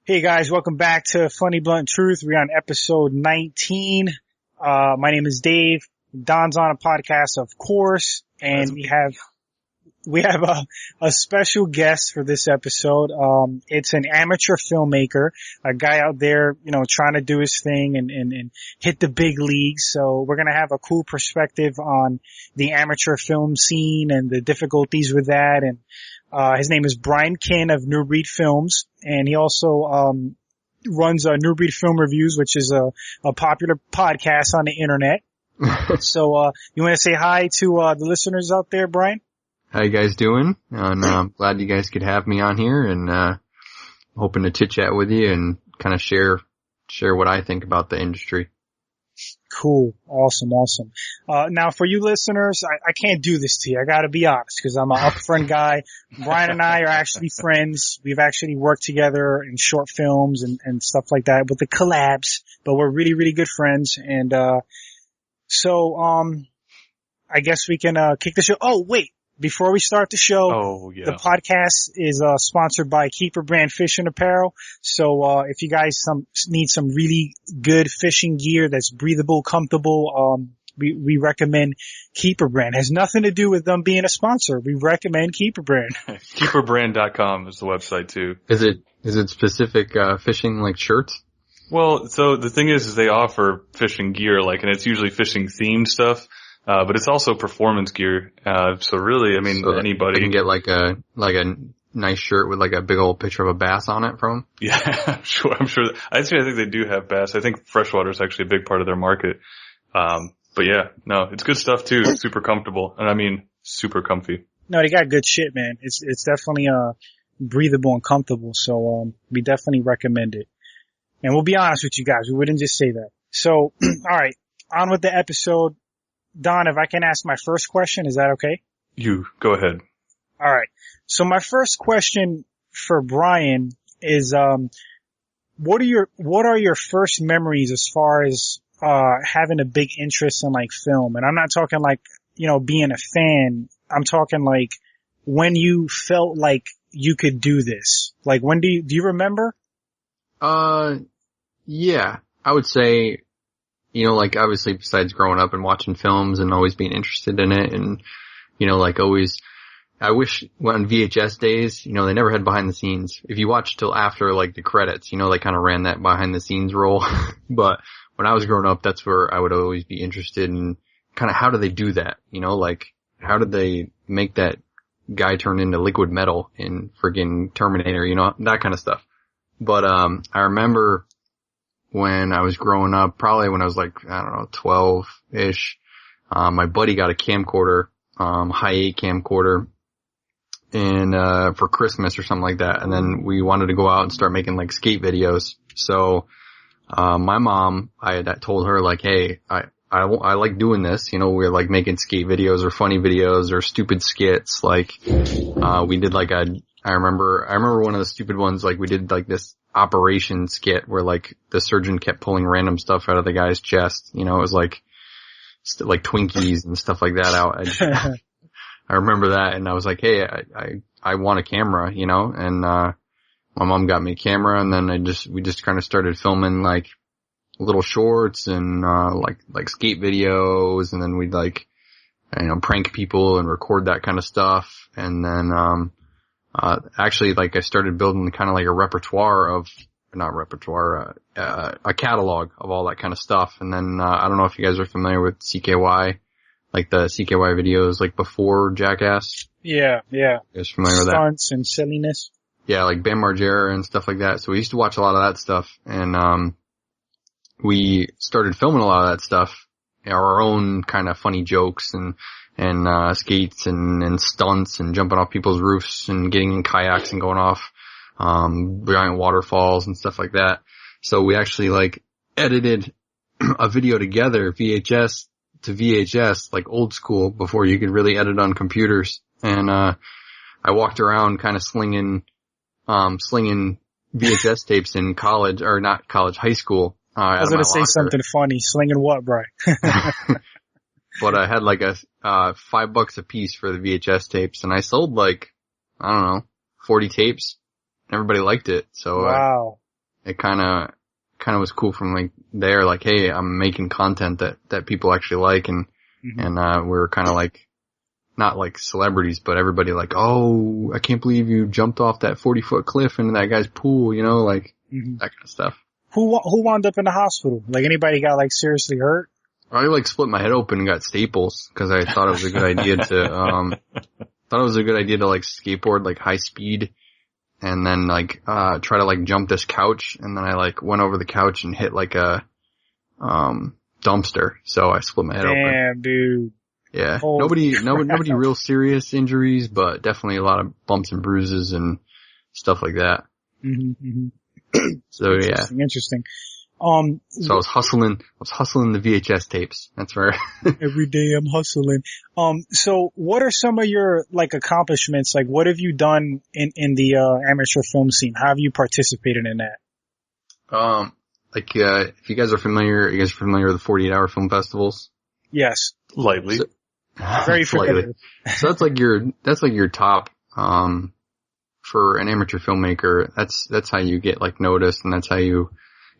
Hey guys, welcome back to Funny Blunt Truth. We're on episode 19. My name is Dave. Don's on a podcast, of course, and we have a special guest for this episode. It's an amateur filmmaker, a guy out there, trying to do his thing and hit the big leagues. So we're going to have a cool perspective on the amateur film scene and the difficulties with that. And his name is Kuenn of Newbreed Films, and he also runs Newbreed Film Reviews, which is a popular podcast on the internet. So you want to say hi to the listeners out there, Brian? How you guys doing? And I'm glad you guys could have me on here, and hoping to chit chat with you and kind of share what I think about the industry. Cool. Awesome. Now for you listeners, I can't do this to you. I gotta be honest, because I'm an upfront guy. Brian and I are actually friends. We've actually worked together in short films and stuff like that with the collabs, but we're really, really good friends. And, so, I guess we can, kick the show. Oh, wait. Before we start the show, the podcast is sponsored by Keeper Brand Fishing Apparel. So if you guys need some really good fishing gear that's breathable, comfortable, we recommend Keeper Brand. It has nothing to do with them being a sponsor. We recommend Keeper Brand. Keeperbrand.com is the website too. Is it specific fishing like shirts? Well, so the thing is they offer fishing gear, and it's usually fishing themed stuff. But it's also performance gear. So really, anybody can get like a nice shirt with like a big old picture of a bass on it from them. Yeah, I'm sure. I think they do have bass. I think freshwater is actually a big part of their market. But yeah, no, it's good stuff too. It's super comfortable. And super comfy. No, they got good shit, man. It's definitely, breathable and comfortable. So, we definitely recommend it. And we'll be honest with you guys. We wouldn't just say that. So, alright, on with the episode. Don, if I can ask my first question, is that okay? You go ahead. All right. So my first question for Brian is, what are your first memories as far as, having a big interest in film? And I'm not talking being a fan. I'm talking when you felt like you could do this. When do you remember? Yeah, I would say, obviously besides growing up and watching films and always being interested in it and, always, I wish on VHS days, they never had behind the scenes. If you watch till after the credits, they kind of ran that behind the scenes role. But when I was growing up, that's where I would always be interested in kind of how do they do that? How did they make that guy turn into liquid metal in friggin' Terminator, that kind of stuff. But, I remember when I was growing up, probably when I was 12-ish, my buddy got a camcorder, high 8 camcorder, and, for Christmas or something like that. And then we wanted to go out and start making skate videos. So, my mom, I had told her hey, I like doing this, we're making skate videos or funny videos or stupid skits. We did I remember one of the stupid ones, we did this operation skit where the surgeon kept pulling random stuff out of the guy's chest. It was like Twinkies and stuff like that out. I remember that, and I was hey, I want a camera, and my mom got me a camera, and then we just kind of started filming little shorts and skate videos, and then we'd prank people and record that kind of stuff. And then actually I started building kind of a repertoire of, not repertoire, a catalog of all that kind of stuff. And then, I don't know if you guys are familiar with CKY, the CKY videos, before Jackass. Yeah. You guys familiar with that? Stunts and silliness. Yeah, Bam Margera and stuff like that. So we used to watch a lot of that stuff, and, we started filming a lot of that stuff, our own kind of funny jokes and skates and stunts and jumping off people's roofs and getting in kayaks and going off, giant waterfalls and stuff like that. So we actually edited a video together, VHS to VHS, old school, before you could really edit on computers. And, I walked around kind of slinging VHS tapes in college, or not college, high school. I was gonna say something funny. Slinging what, bro? But I had like a $5 a piece for the VHS tapes, and I sold like, I don't know, 40 tapes. Everybody liked it, so wow. It kind of was cool from like there, like, hey, I'm making content that people actually like, and we're kind of like, not like celebrities, but everybody like, oh, I can't believe you jumped off that 40-foot cliff into that guy's pool, you know, like that kind of stuff. Who wound up in the hospital? Like, anybody got like seriously hurt? I like split my head open and got staples because I thought it was a good idea to like skateboard like high speed and then like try to like jump this couch, and then I like went over the couch and hit like a dumpster, so I split my head open. Damn, dude. Yeah. Nobody real serious injuries, but definitely a lot of bumps and bruises and stuff like that. So yeah. Interesting. So I was hustling the VHS tapes. That's right. Every day I'm hustling. So what are some of your like accomplishments? Like, what have you done in the amateur film scene? How have you participated in that? If you guys are familiar with the 48-hour film festivals? Yes. Lightly. So, very familiar. So that's like your top, for an amateur filmmaker. That's how you get like noticed, and that's how you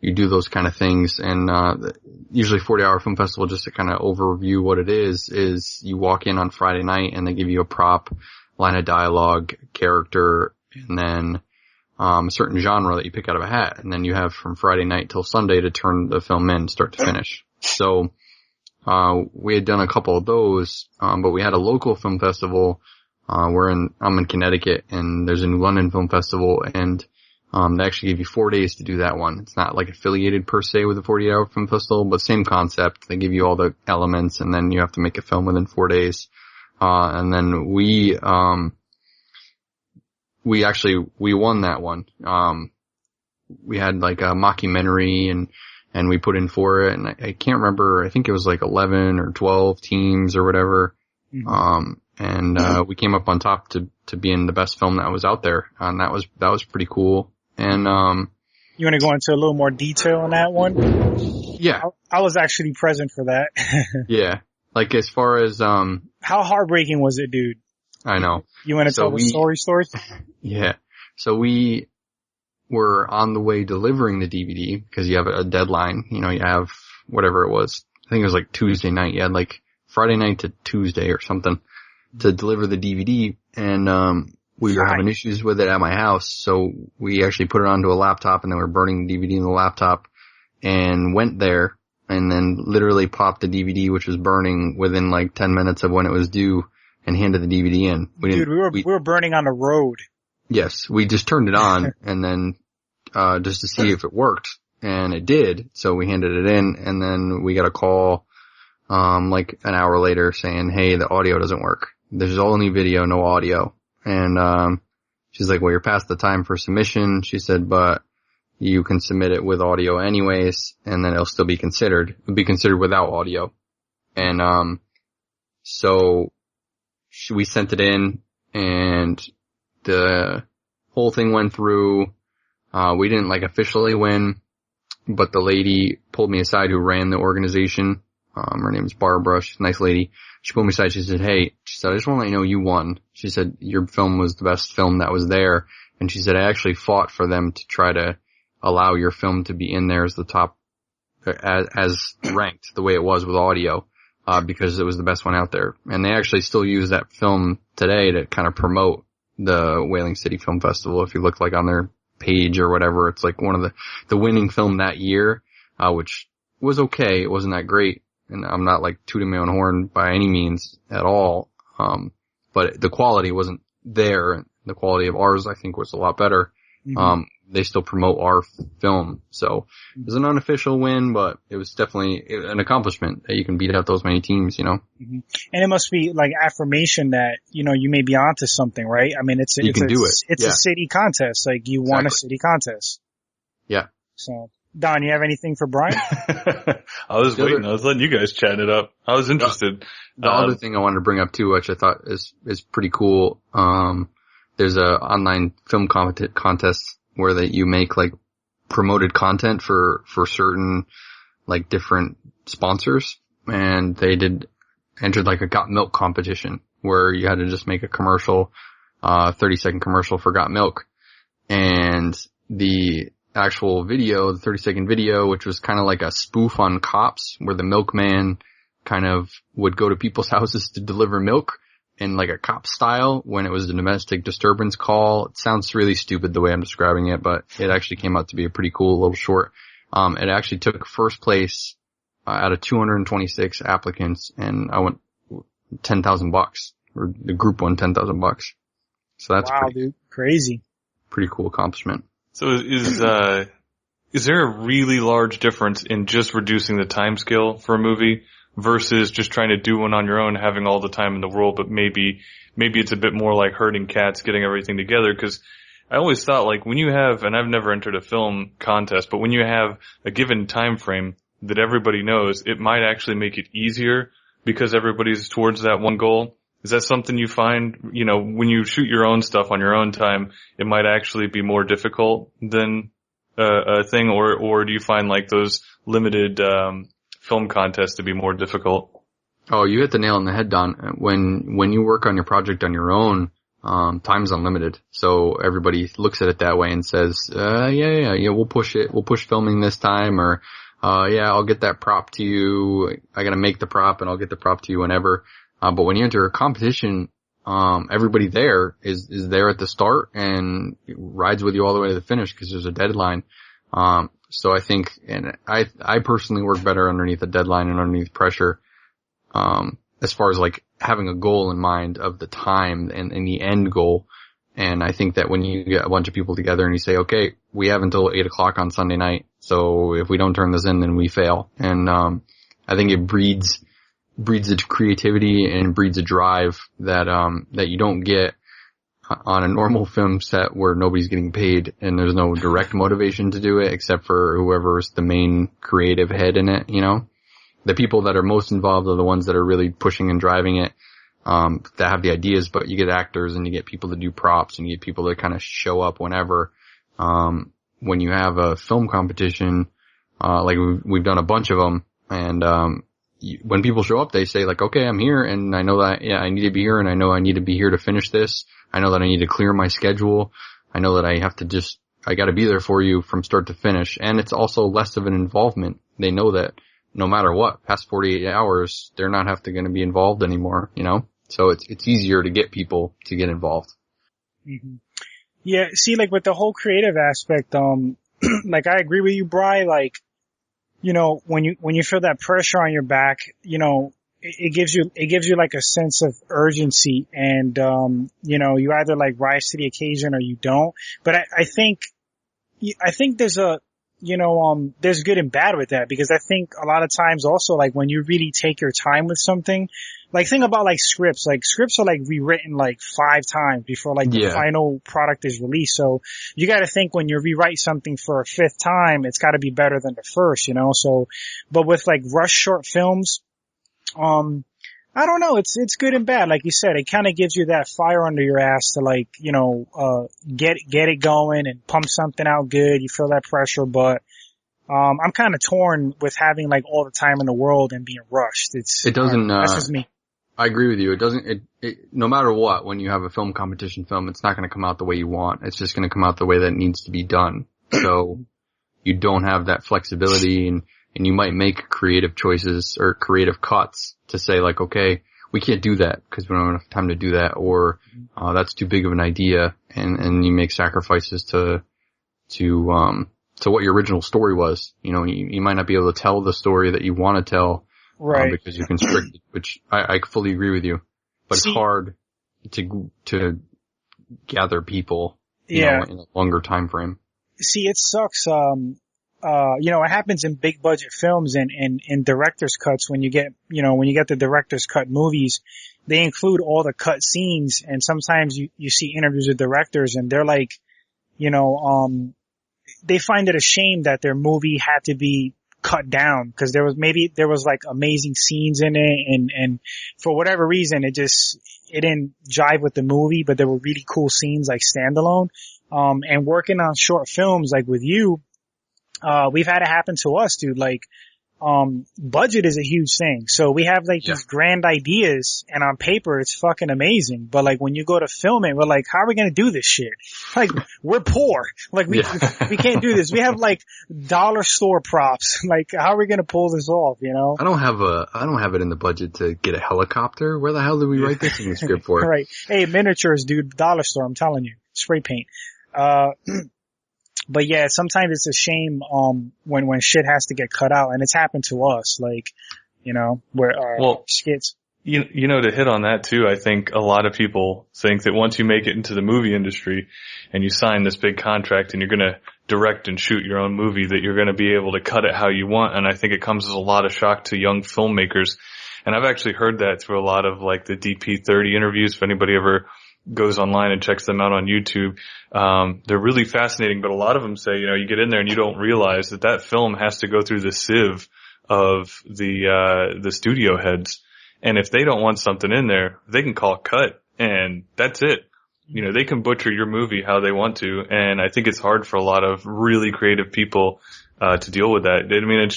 do those kind of things. And usually 40-hour film festival, just to kind of overview what it is you walk in on Friday night and they give you a prop, line of dialogue, character, and then a certain genre that you pick out of a hat, and then you have from Friday night till Sunday to turn the film in start to finish. So we had done a couple of those, but we had a local film festival. I'm in Connecticut, and there's a New London Film Festival, and they actually give you 4 days to do that one. It's not like affiliated per se with the 48-hour film festival, but same concept. They give you all the elements, and then you have to make a film within 4 days. And then we won that one. We had like a mockumentary and we put in for it, and I can't remember, I think it was like 11 or 12 teams or whatever. We came up on top to being the best film that was out there, and that was pretty cool. And you want to go into a little more detail on that one? Yeah. I was actually present for that. Yeah. Like, as far as how heartbreaking was it, dude? I know. You want to tell the story? Yeah. So we were on the way delivering the DVD, because you have a deadline. You know, you have whatever it was. I think it was like Tuesday night. You had like Friday night to Tuesday or something to deliver the DVD, and we were having issues with it at my house, so we actually put it onto a laptop, and then we're burning the DVD in the laptop, and went there, and then literally popped the DVD, which was burning, within like 10 minutes of when it was due, and handed the DVD in. We were burning on the road. Yes, we just turned it on, and then just to see if it worked, and it did, so we handed it in, and then we got a call like an hour later saying, hey, the audio doesn't work. There's only video, no audio. And she's like, well, you're past the time for submission. She said, but you can submit it with audio anyways, and then it'll still be considered. It'll be considered without audio. And so we sent it in, and the whole thing went through. We didn't like officially win, but the lady pulled me aside who ran the organization. Her name is Barbara. She's a nice lady. She pulled me aside. She said, hey, I just want to let you know you won. She said, your film was the best film that was there. And she said, I actually fought for them to try to allow your film to be in there as the top, as ranked the way it was with audio, because it was the best one out there. And they actually still use that film today to kind of promote the Whaling City Film Festival. If you look like on their page or whatever, it's like one of the winning film that year, which was okay. It wasn't that great. And I'm not like tooting my own horn by any means at all. But the quality wasn't there. The quality of ours, I think, was a lot better. They still promote our film. So it was an unofficial win, but it was definitely an accomplishment that you can beat out those many teams, you know. And it must be like affirmation that, you know, you may be onto something, right? I mean, it's a city contest. Like, you won a city contest. Yeah. So, Don, you have anything for Brian? I was waiting. I was letting you guys chat it up. I was interested. The other thing I wanted to bring up too, which I thought is pretty cool. There's a online film contest where that you make like promoted content for certain like different sponsors, and they entered like a Got Milk competition where you had to just make a commercial, 30-second commercial for Got Milk. And the actual video, the 30-second video, which was kind of like a spoof on Cops, where the milkman kind of would go to people's houses to deliver milk in like a cop style when it was a domestic disturbance call. It sounds really stupid the way I'm describing it, but it actually came out to be a pretty cool little short. It actually took first place out of 226 applicants, and I went $10,000, or the group won $10,000. So that's crazy. Pretty cool accomplishment. So is there a really large difference in just reducing the time scale for a movie versus just trying to do one on your own, having all the time in the world, but maybe it's a bit more like herding cats, getting everything together? Because I always thought, like, when you have, and I've never entered a film contest, but when you have a given time frame that everybody knows, it might actually make it easier because everybody's towards that one goal. Is that something you find, you know, when you shoot your own stuff on your own time, it might actually be more difficult than a thing, or do you find like those limited film contests to be more difficult? Oh, you hit the nail on the head, Don. When you work on your project on your own, time's unlimited. So everybody looks at it that way and says, yeah, we'll push it. We'll push filming this time, or, yeah, I'll get that prop to you. I gotta make the prop and I'll get the prop to you whenever. But when you enter a competition, everybody there is there at the start and rides with you all the way to the finish because there's a deadline. So I think, and I personally work better underneath a deadline and underneath pressure, as far as like having a goal in mind of the time and the end goal. And I think that when you get a bunch of people together and you say, okay, we have until 8:00 on Sunday night, so if we don't turn this in, then we fail. And I think it breeds a creativity and breeds a drive that you don't get on a normal film set where nobody's getting paid and there's no direct motivation to do it except for whoever's the main creative head in it, you know? The people that are most involved are the ones that are really pushing and driving it, that have the ideas, but you get actors and you get people to do props and you get people to kind of show up whenever. When you have a film competition, like we've done a bunch of them, and when people show up, they say like, okay, I'm here and I know that, yeah, I need to be here and I know I need to be here to finish this. I know that I need to clear my schedule. I know that I gotta be there for you from start to finish. And it's also less of an involvement. They know that no matter what, past 48 hours, they're not going to be involved anymore, you know? So it's easier to get people to get involved. Mm-hmm. Yeah, see, like with the whole creative aspect, like I agree with you, Bri, like, you know, when you feel that pressure on your back, you know, it gives you like a sense of urgency and, you know, you either like rise to the occasion or you don't. But I think there's there's good and bad with that, because I think a lot of times also like when you really take your time with something, like think about like scripts are like rewritten like 5 times before like the final product is released. So you got to think when you rewrite something for a 5th time, it's got to be better than the first, you know? So, but with like rush short films, I don't know. It's good and bad. Like you said, it kind of gives you that fire under your ass to like, you know, get it going and pump something out good. You feel that pressure, but, I'm kind of torn with having like all the time in the world and being rushed. It doesn't, that's just me. I agree with you. It doesn't, no matter what, when you have a film competition film, it's not going to come out the way you want. It's just going to come out the way that it needs to be done. So you don't have that flexibility, and you might make creative choices or creative cuts to say like, okay, we can't do that because we don't have enough time to do that, or that's too big of an idea, and you make sacrifices to what your original story was. You know, you might not be able to tell the story that you want to tell, right? Because you're constricted, which I fully agree with you. But it's hard to gather people, you know, in a longer time frame. See, it sucks. You know, it happens in big budget films and in director's cuts when you get the director's cut movies, they include all the cut scenes, and sometimes you see interviews with directors and they're like, you know, they find it a shame that their movie had to be cut down because there was like amazing scenes in it, and for whatever reason it didn't jive with the movie, but there were really cool scenes like standalone. And working on short films like with you, we've had it happen to us, dude. Like, budget is a huge thing. So we have like these grand ideas, and on paper it's fucking amazing. But like when you go to film it, we're like, how are we gonna do this shit? Like, we're poor. Like we can't do this. We have like dollar store props. Like, how are we gonna pull this off, you know? I don't have it in the budget to get a helicopter. Where the hell did we write this in the script for? Right. Hey, miniatures, dude, dollar store, I'm telling you. Spray paint. But yeah, sometimes it's a shame, when shit has to get cut out, and it's happened to us, like, you know, where, skits. You know, to hit on that too, I think a lot of people think that once you make it into the movie industry and you sign this big contract and you're gonna direct and shoot your own movie, that you're gonna be able to cut it how you want, and I think it comes as a lot of shock to young filmmakers. And I've actually heard that through a lot of like the DP30 interviews, if anybody ever goes online and checks them out on YouTube. They're really fascinating, but a lot of them say, you know, you get in there and you don't realize that film has to go through the sieve of the studio heads. And if they don't want something in there, they can call cut, and that's it. You know, they can butcher your movie how they want to, and I think it's hard for a lot of really creative people to deal with that. I mean,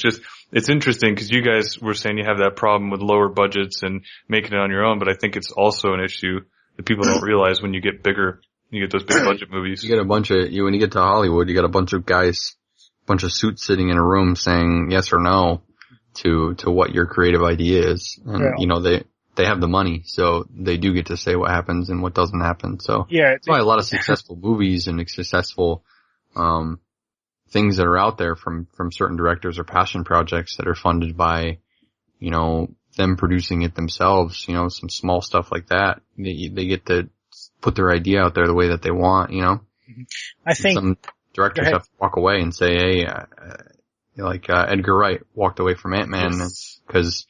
it's interesting because you guys were saying you have that problem with lower budgets and making it on your own, but I think it's also an issue that people don't realize when you get bigger, you get those big budget movies. You get when you get to Hollywood, you got a bunch of guys, bunch of suits sitting in a room saying yes or no to what your creative idea is. And, you know, they have the money, so they do get to say what happens and what doesn't happen. So that's why a lot of successful movies and successful, things that are out there from certain directors or passion projects that are funded by, you know, them producing it themselves, you know, some small stuff like that. They get to put their idea out there the way that they want, you know. I think some directors have to walk away and say, hey, Edgar Wright walked away from Ant-Man because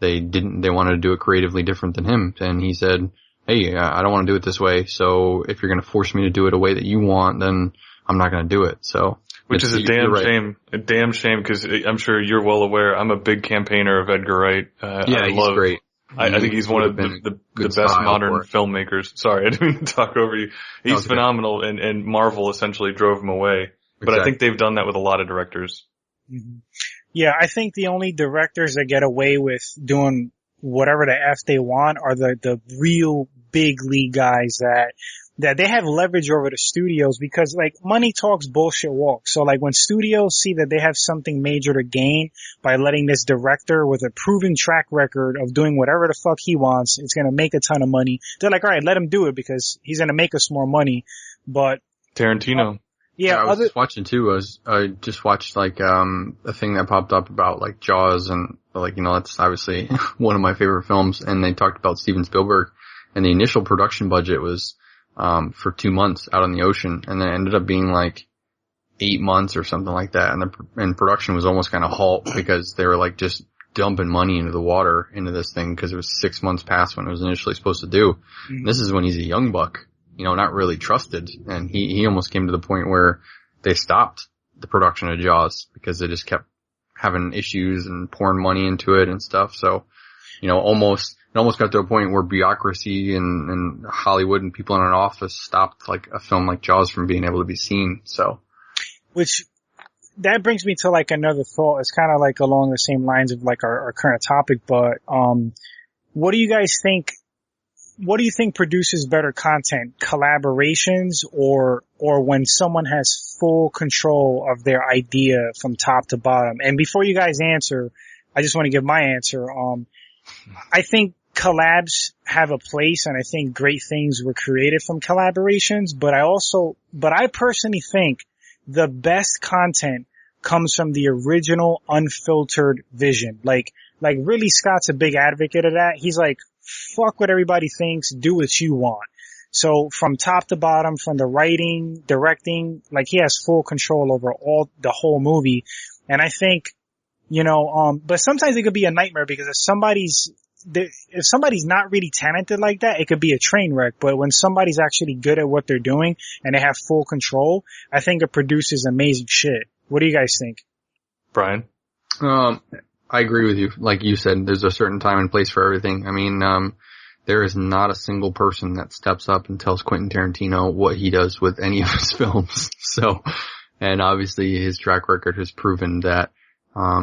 they wanted to do it creatively different than him. And he said, hey, I don't want to do it this way. So if you're going to force me to do it a way that you want, then I'm not going to do it. So. Which is a damn shame, because I'm sure you're well aware, I'm a big campaigner of Edgar Wright. He's great. I think he's one of the best modern filmmakers. Sorry, I didn't mean to talk over you. He's phenomenal, and Marvel essentially drove him away. But I think they've done that with a lot of directors. Mm-hmm. Yeah, I think the only directors that get away with doing whatever the F they want are the real big league guys that they have leverage over the studios, because like money talks, bullshit walks. So like when studios see that they have something major to gain by letting this director with a proven track record of doing whatever the fuck he wants, it's going to make a ton of money. They're like, all right, let him do it because he's going to make us more money. But Tarantino. I was just watching too. I just watched like, a thing that popped up about like Jaws, and like, you know, that's obviously one of my favorite films. And they talked about Steven Spielberg, and the initial production budget was for 2 months out on the ocean, and then it ended up being like 8 months or something like that. And production was almost kind of halt because they were like just dumping money into the water into this thing because it was 6 months past when it was initially supposed to do. Mm-hmm. This is when he's a young buck, you know, not really trusted. And he almost came to the point where they stopped the production of Jaws because they just kept having issues and pouring money into it and stuff. So, you know, it almost got to a point where bureaucracy and Hollywood and people in an office stopped like a film like Jaws from being able to be seen. So, which that brings me to like another thought. It's kind of like along the same lines of like our current topic, but what do you guys think? What do you think produces better content? Collaborations or when someone has full control of their idea from top to bottom? And before you guys answer, I just want to give my answer. I think collabs have a place, and I think great things were created from collaborations, but I personally think the best content comes from the original unfiltered vision. Like really Scott's a big advocate of that. He's like, fuck what everybody thinks, do what you want. So from top to bottom, from the writing, directing, like he has full control over the whole movie. And I think, you know, but sometimes it could be a nightmare because if somebody's not really talented like that, it could be a train wreck. But when somebody's actually good at what they're doing and they have full control, I think it produces amazing shit. What do you guys think? Brian? I agree with you. Like you said, there's a certain time and place for everything. I mean, there is not a single person that steps up and tells Quentin Tarantino what he does with any of his films. So, And obviously his track record has proven that,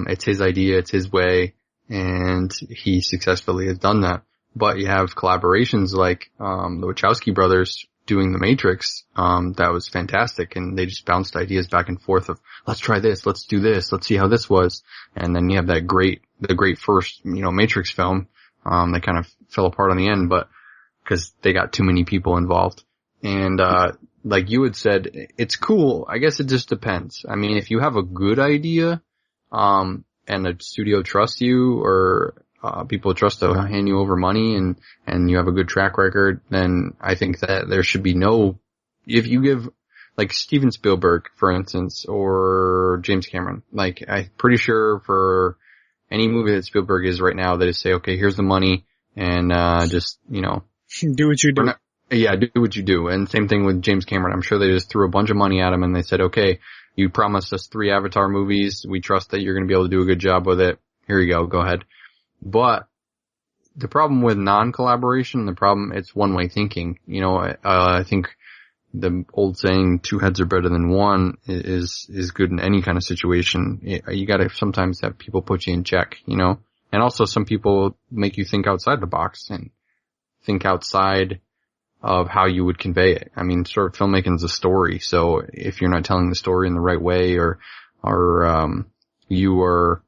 it's his idea, it's his way, and he successfully has done that. But you have collaborations like, the Wachowski brothers doing The Matrix, that was fantastic, and they just bounced ideas back and forth of, let's try this, let's do this, let's see how this was. And then you have the great first, Matrix film, that kind of fell apart on the end, but, cause they got too many people involved. And, like you had said, it's cool. I guess it just depends. I mean, if you have a good idea, and a studio trusts you, or, people trust to hand you over money and you have a good track record, then I think that there should be if you give, like Steven Spielberg, for instance, or James Cameron, like I'm pretty sure for any movie that Spielberg is right now, they just say, okay, here's the money and, just, do what you do. Do what you do. And same thing with James Cameron. I'm sure they just threw a bunch of money at him and they said, okay, you promised us 3 Avatar movies. We trust that you're going to be able to do a good job with it. Here you go ahead. But the problem with non-collaboration, it's one-way thinking. I think the old saying, 2 heads are better than one is good in any kind of situation. You gotta sometimes have people put you in check, and also some people make you think outside the box and think outside of how you would convey it. I mean, sort of filmmaking is a story. So if you're not telling the story in the right way or you are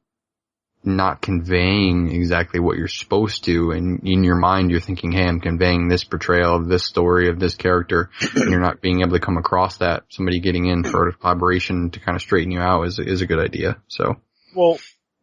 not conveying exactly what you're supposed to, and in your mind you're thinking, hey, I'm conveying this portrayal of this story of this character, and you're not being able to come across that, somebody getting in for a collaboration to kind of straighten you out is a good idea. So, well,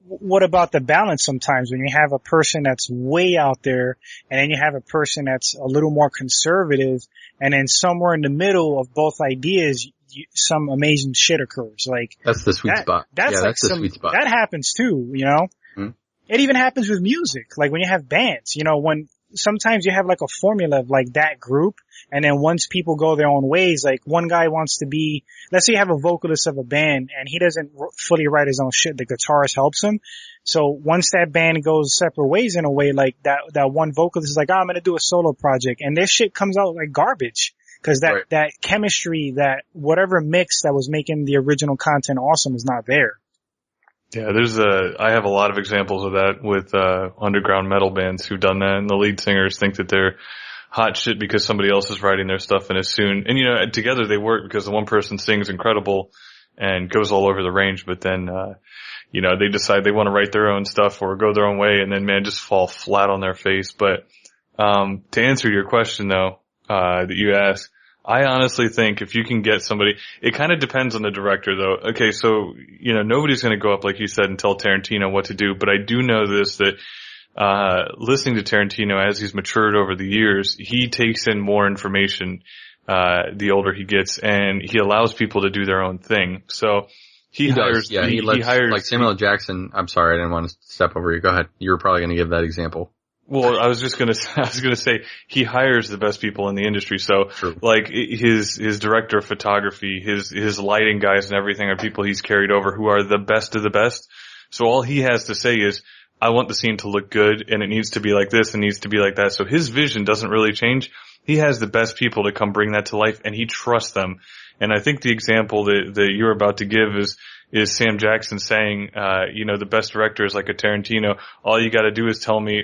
what about the balance sometimes when you have a person that's way out there and then you have a person that's a little more conservative, and then somewhere in the middle of both ideas some amazing shit occurs. Like that's the sweet spot. That's the sweet spot. That happens too, Mm-hmm. It even happens with music. Like when you have bands, when sometimes you have like a formula of like that group, and then once people go their own ways, like one guy wants to be, let's say you have a vocalist of a band and he doesn't fully write his own shit, the guitarist helps him. So once that band goes separate ways in a way, like that one vocalist is like, I'm gonna do a solo project, and this shit comes out like garbage. Cause that chemistry, that whatever mix that was making the original content awesome is not there. Yeah, I have a lot of examples of that with, underground metal bands who've done that, and the lead singers think that they're hot shit because somebody else is writing their stuff, and as soon, and together they work because the one person sings incredible and goes all over the range, but then, they decide they want to write their own stuff or go their own way, and then just fall flat on their face. But, to answer your question though, that you asked, I honestly think if you can get somebody, it kind of depends on the director though. Okay, so, nobody's going to go up, like you said, and tell Tarantino what to do, but I do know this, that, listening to Tarantino as he's matured over the years, he takes in more information, the older he gets, and he allows people to do their own thing. So, he hires, like Samuel L. Jackson. I'm sorry, I didn't want to step over you. Go ahead. You were probably going to give that example. Well, I was going to say he hires the best people in the industry. So True. Like his director of photography, his lighting guys and everything are people he's carried over who are the best of the best. So all he has to say is, I want the scene to look good and it needs to be like this and needs to be like that. So his vision doesn't really change. He has the best people to come bring that to life, and he trusts them. And I think the example that you're about to give is Sam Jackson saying, the best director is like a Tarantino. All you gotta do is tell me,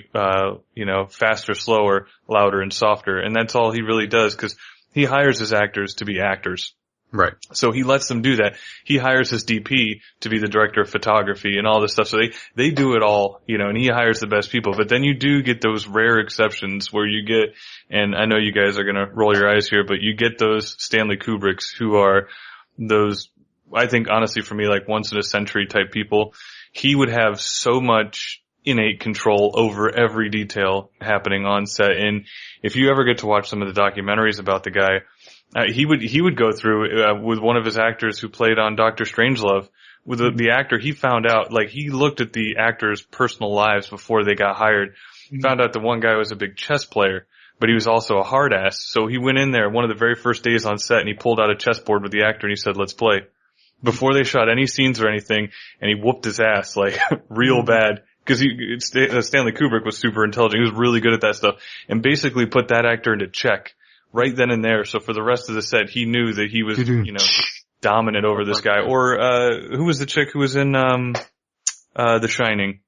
faster, slower, louder, and softer. And that's all he really does, because he hires his actors to be actors. Right. So he lets them do that. He hires his DP to be the director of photography and all this stuff. So they do it all, and he hires the best people. But then you do get those rare exceptions where you get, and I know you guys are going to roll your eyes here, but you get those Stanley Kubricks who are those, I think honestly for me, like once in a century type people. He would have so much innate control over every detail happening on set. And if you ever get to watch some of the documentaries about the guy, he would go through, with one of his actors who played on Dr. Strangelove, with the actor, he found out, like, he looked at the actors' personal lives before they got hired, found out the one guy was a big chess player, but he was also a hard ass. So he went in there one of the very first days on set and he pulled out a chessboard with the actor and he said, let's play. Before they shot any scenes or anything, and he whooped his ass, like, real bad. Because Stanley Kubrick was super intelligent. He was really good at that stuff. And basically put that actor into check right then and there. So for the rest of the set, he knew that he was, dominant over this guy. Or, who was the chick who was in, The Shining?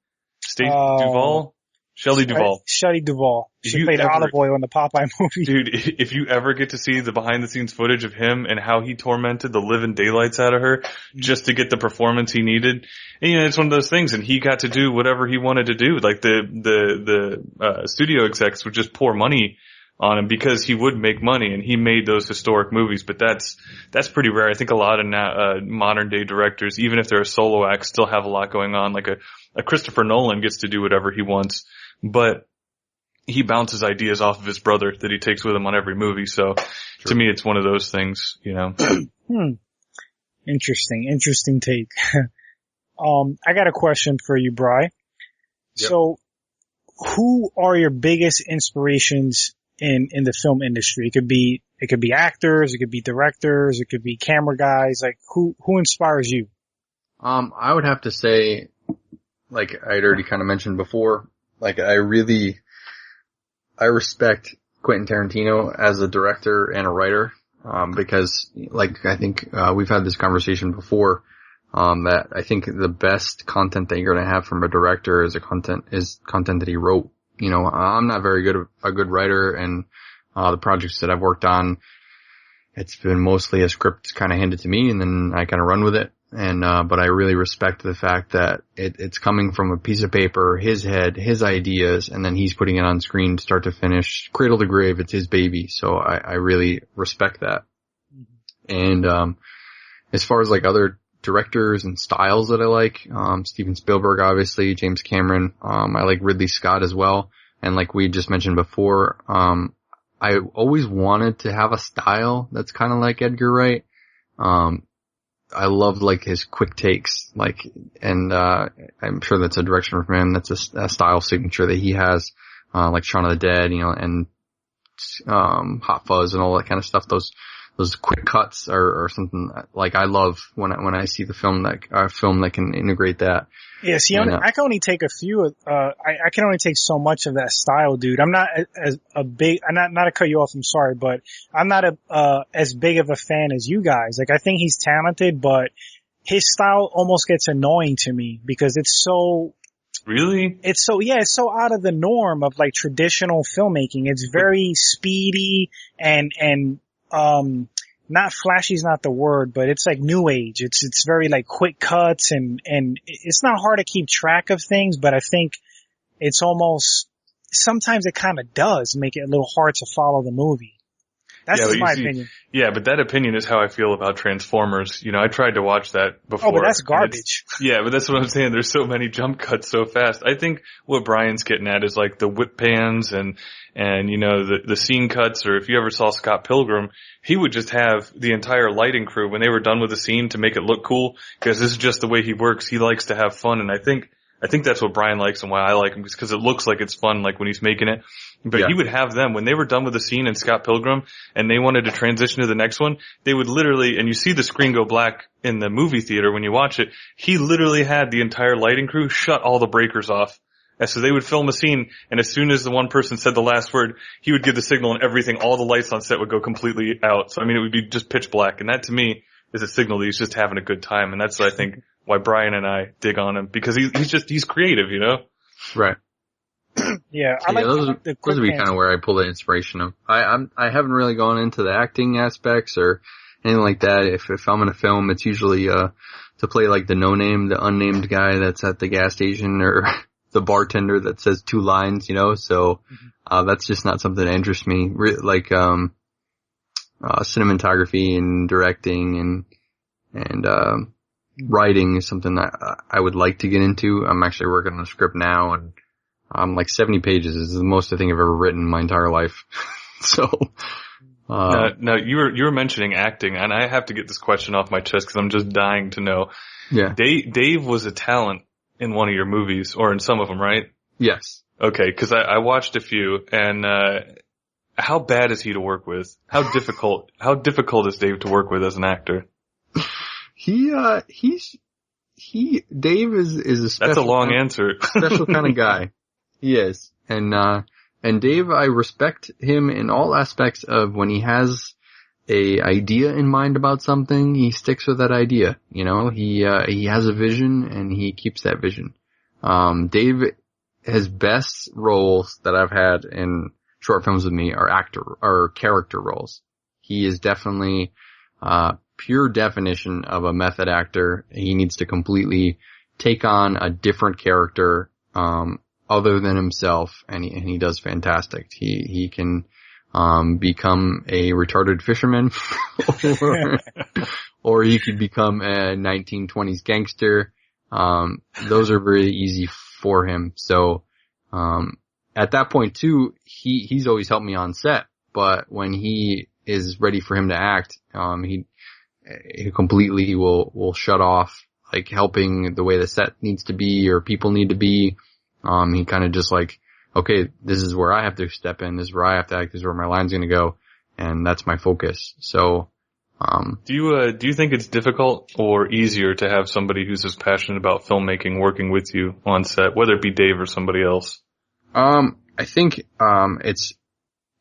Duvall? Shelley Duvall. Shelley Duvall. She played Olive Oil in the Popeye movie. Dude, if you ever get to see the behind the scenes footage of him and how he tormented the living daylights out of her just to get the performance he needed, and, you know, it's one of those things, and he got to do whatever he wanted to do. Like the studio execs would just pour money on him because he would make money, and he made those historic movies. But that's pretty rare. I think a lot of modern day directors, even if they're a solo act, still have a lot going on. Like a Christopher Nolan gets to do whatever he wants, but he bounces ideas off of his brother that he takes with him on every movie. So to me, it's one of those things, you know. Interesting take. I got a question for you, Bri. Yep. So who are your biggest inspirations in the film industry? It could be actors, it could be directors, it could be camera guys. Like who inspires you? I would have to say, like I'd already kind of mentioned before, like I respect Quentin Tarantino as a director and a writer, because like I think, we've had this conversation before, that I think the best content that you're going to have from a director is content that he wrote. You know, I'm not a good writer, and, the projects that I've worked on, it's been mostly a script kind of handed to me and then I kind of run with it. And, but I really respect the fact that it's coming from a piece of paper, his head, his ideas, and then he's putting it on screen start to finish, cradle to grave. It's his baby. So I really respect that. And, as far as like other directors and styles that I like, Steven Spielberg, obviously, James Cameron, I like Ridley Scott as well. And like we just mentioned before, I always wanted to have a style that's kind of like Edgar Wright. I love like his quick takes, like, and, I'm sure that's a direction from him. That's a style signature that he has, like Shaun of the Dead, you know, and, Hot Fuzz and all that kind of stuff. Those quick cuts are something like I love when I see a film that can integrate that. Yeah, see, I can only take a few, I can only take so much of that style, dude. I'm not not to cut you off, I'm sorry, but I'm not as big of a fan as you guys. Like, I think he's talented, but his style almost gets annoying to me because it's so, really? It's so out of the norm of like traditional filmmaking. It's very speedy and not flashy is not the word, but it's like new age. It's very like quick cuts and it's not hard to keep track of things, but I think it's almost, sometimes it kind of does make it a little hard to follow the movie. That's just my opinion. Yeah, but that opinion is how I feel about Transformers. You know, I tried to watch that before. Oh, but that's garbage. Yeah, but that's what I'm saying. There's so many jump cuts so fast. I think what Brian's getting at is like the whip pans and you know, the scene cuts, or if you ever saw Scott Pilgrim, he would just have the entire lighting crew when they were done with the scene to make it look cool, because this is just the way he works. He likes to have fun, and I think that's what Brian likes and why I like him, because it looks like it's fun, like when he's making it. But yeah, he would have them, when they were done with the scene in Scott Pilgrim and they wanted to transition to the next one, they would literally, and you see the screen go black in the movie theater when you watch it, he literally had the entire lighting crew shut all the breakers off. And so they would film a scene, and as soon as the one person said the last word, he would give the signal and everything, all the lights on set would go completely out. So I mean, it would be just pitch black, and that to me is a signal that he's just having a good time, and that's, I think, why Brian and I dig on him, because he's creative, you know? Right. Yeah, those would be kind of where I pull the inspiration of. I haven't really gone into the acting aspects or anything like that. If I'm in a film, it's usually, to play like the the unnamed guy that's at the gas station, or the bartender that says 2 lines, you know, so, that's just not something that interests me. Like, cinematography and directing and writing is something that I would like to get into. I'm actually working on a script now, and like 70 pages is the most I think I've ever written in my entire life. So, now you were mentioning acting, and I have to get this question off my chest because I'm just dying to know. Yeah. Dave was a talent in one of your movies, or in some of them, right? Yes. Okay, because I watched a few, and how bad is he to work with? How difficult is Dave to work with as an actor? Dave is a special. That's a long answer. Special kind of guy. He is. And Dave, I respect him in all aspects of when he has a idea in mind about something, he sticks with that idea. You know, he has a vision and he keeps that vision. Dave, his best roles that I've had in short films with me are character roles. He is definitely, pure definition of a method actor. He needs to completely take on a different character, other than himself, and he does fantastic. He can, become a retarded fisherman, or he could become a 1920s gangster. Those are very easy for him. So, at that point too, he's always helped me on set, but when he is ready for him to act, he completely will shut off, like, helping the way the set needs to be or people need to be. He kind of just like, okay, this is where I have to step in, this is where I have to act, this is where my line's gonna go, and that's my focus. So, do you think it's difficult or easier to have somebody who's as passionate about filmmaking working with you on set, whether it be Dave or somebody else? I think,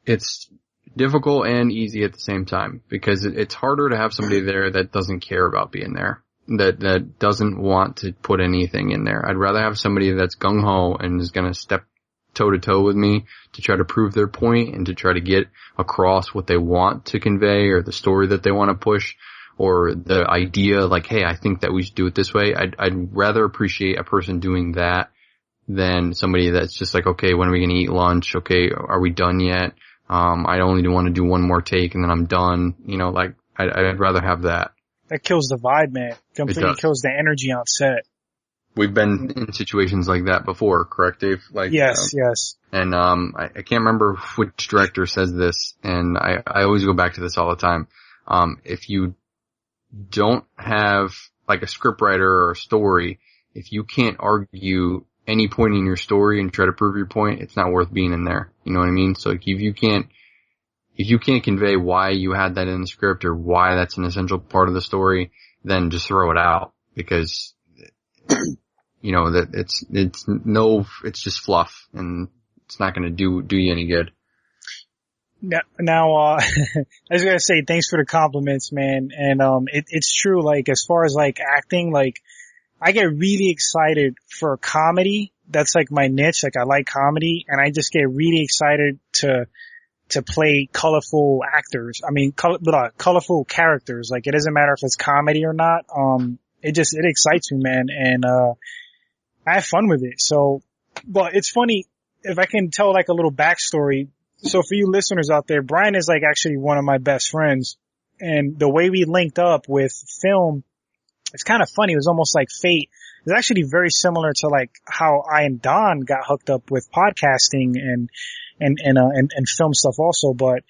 it's difficult and easy at the same time, because it's harder to have somebody there that doesn't care about being there, that doesn't want to put anything in there. I'd rather have somebody that's gung-ho and is gonna step toe-to-toe with me to try to prove their point and to try to get across what they want to convey or the story that they want to push or the idea, like, hey, I think that we should do it this way. I'd rather appreciate a person doing that than somebody that's just like, okay, when are we going to eat lunch? Okay, are we done yet? I only want to do one more take and then I'm done. You know, like, I'd rather have that. That kills the vibe, man. Completely kills the energy on set. We've been in situations like that before, correct, Dave? Like, yes, yes. And, I can't remember which director says this, and I always go back to this all the time. If you don't have, like, a scriptwriter or a story, if you can't argue any point in your story and try to prove your point, it's not worth being in there. You know what I mean? So if you can't convey why you had that in the script or why that's an essential part of the story, then just throw it out, because, you know, that it's just fluff and it's not going to do you any good. Now, I was gonna say thanks for the compliments, man. And, it's true, like, as far as, like, acting, like, I get really excited for comedy. That's, like, my niche. Like, I like comedy, and I just get really excited to play colorful actors. I mean, colorful characters. Like, it doesn't matter if it's comedy or not. It excites me, man. And, I have fun with it. So, but it's funny, if I can tell, like, a little backstory. So for you listeners out there, Brian is, like, actually one of my best friends. And the way we linked up with film, it's kind of funny. It was almost like fate. It's actually very similar to, like, how I and Don got hooked up with podcasting and film stuff also. But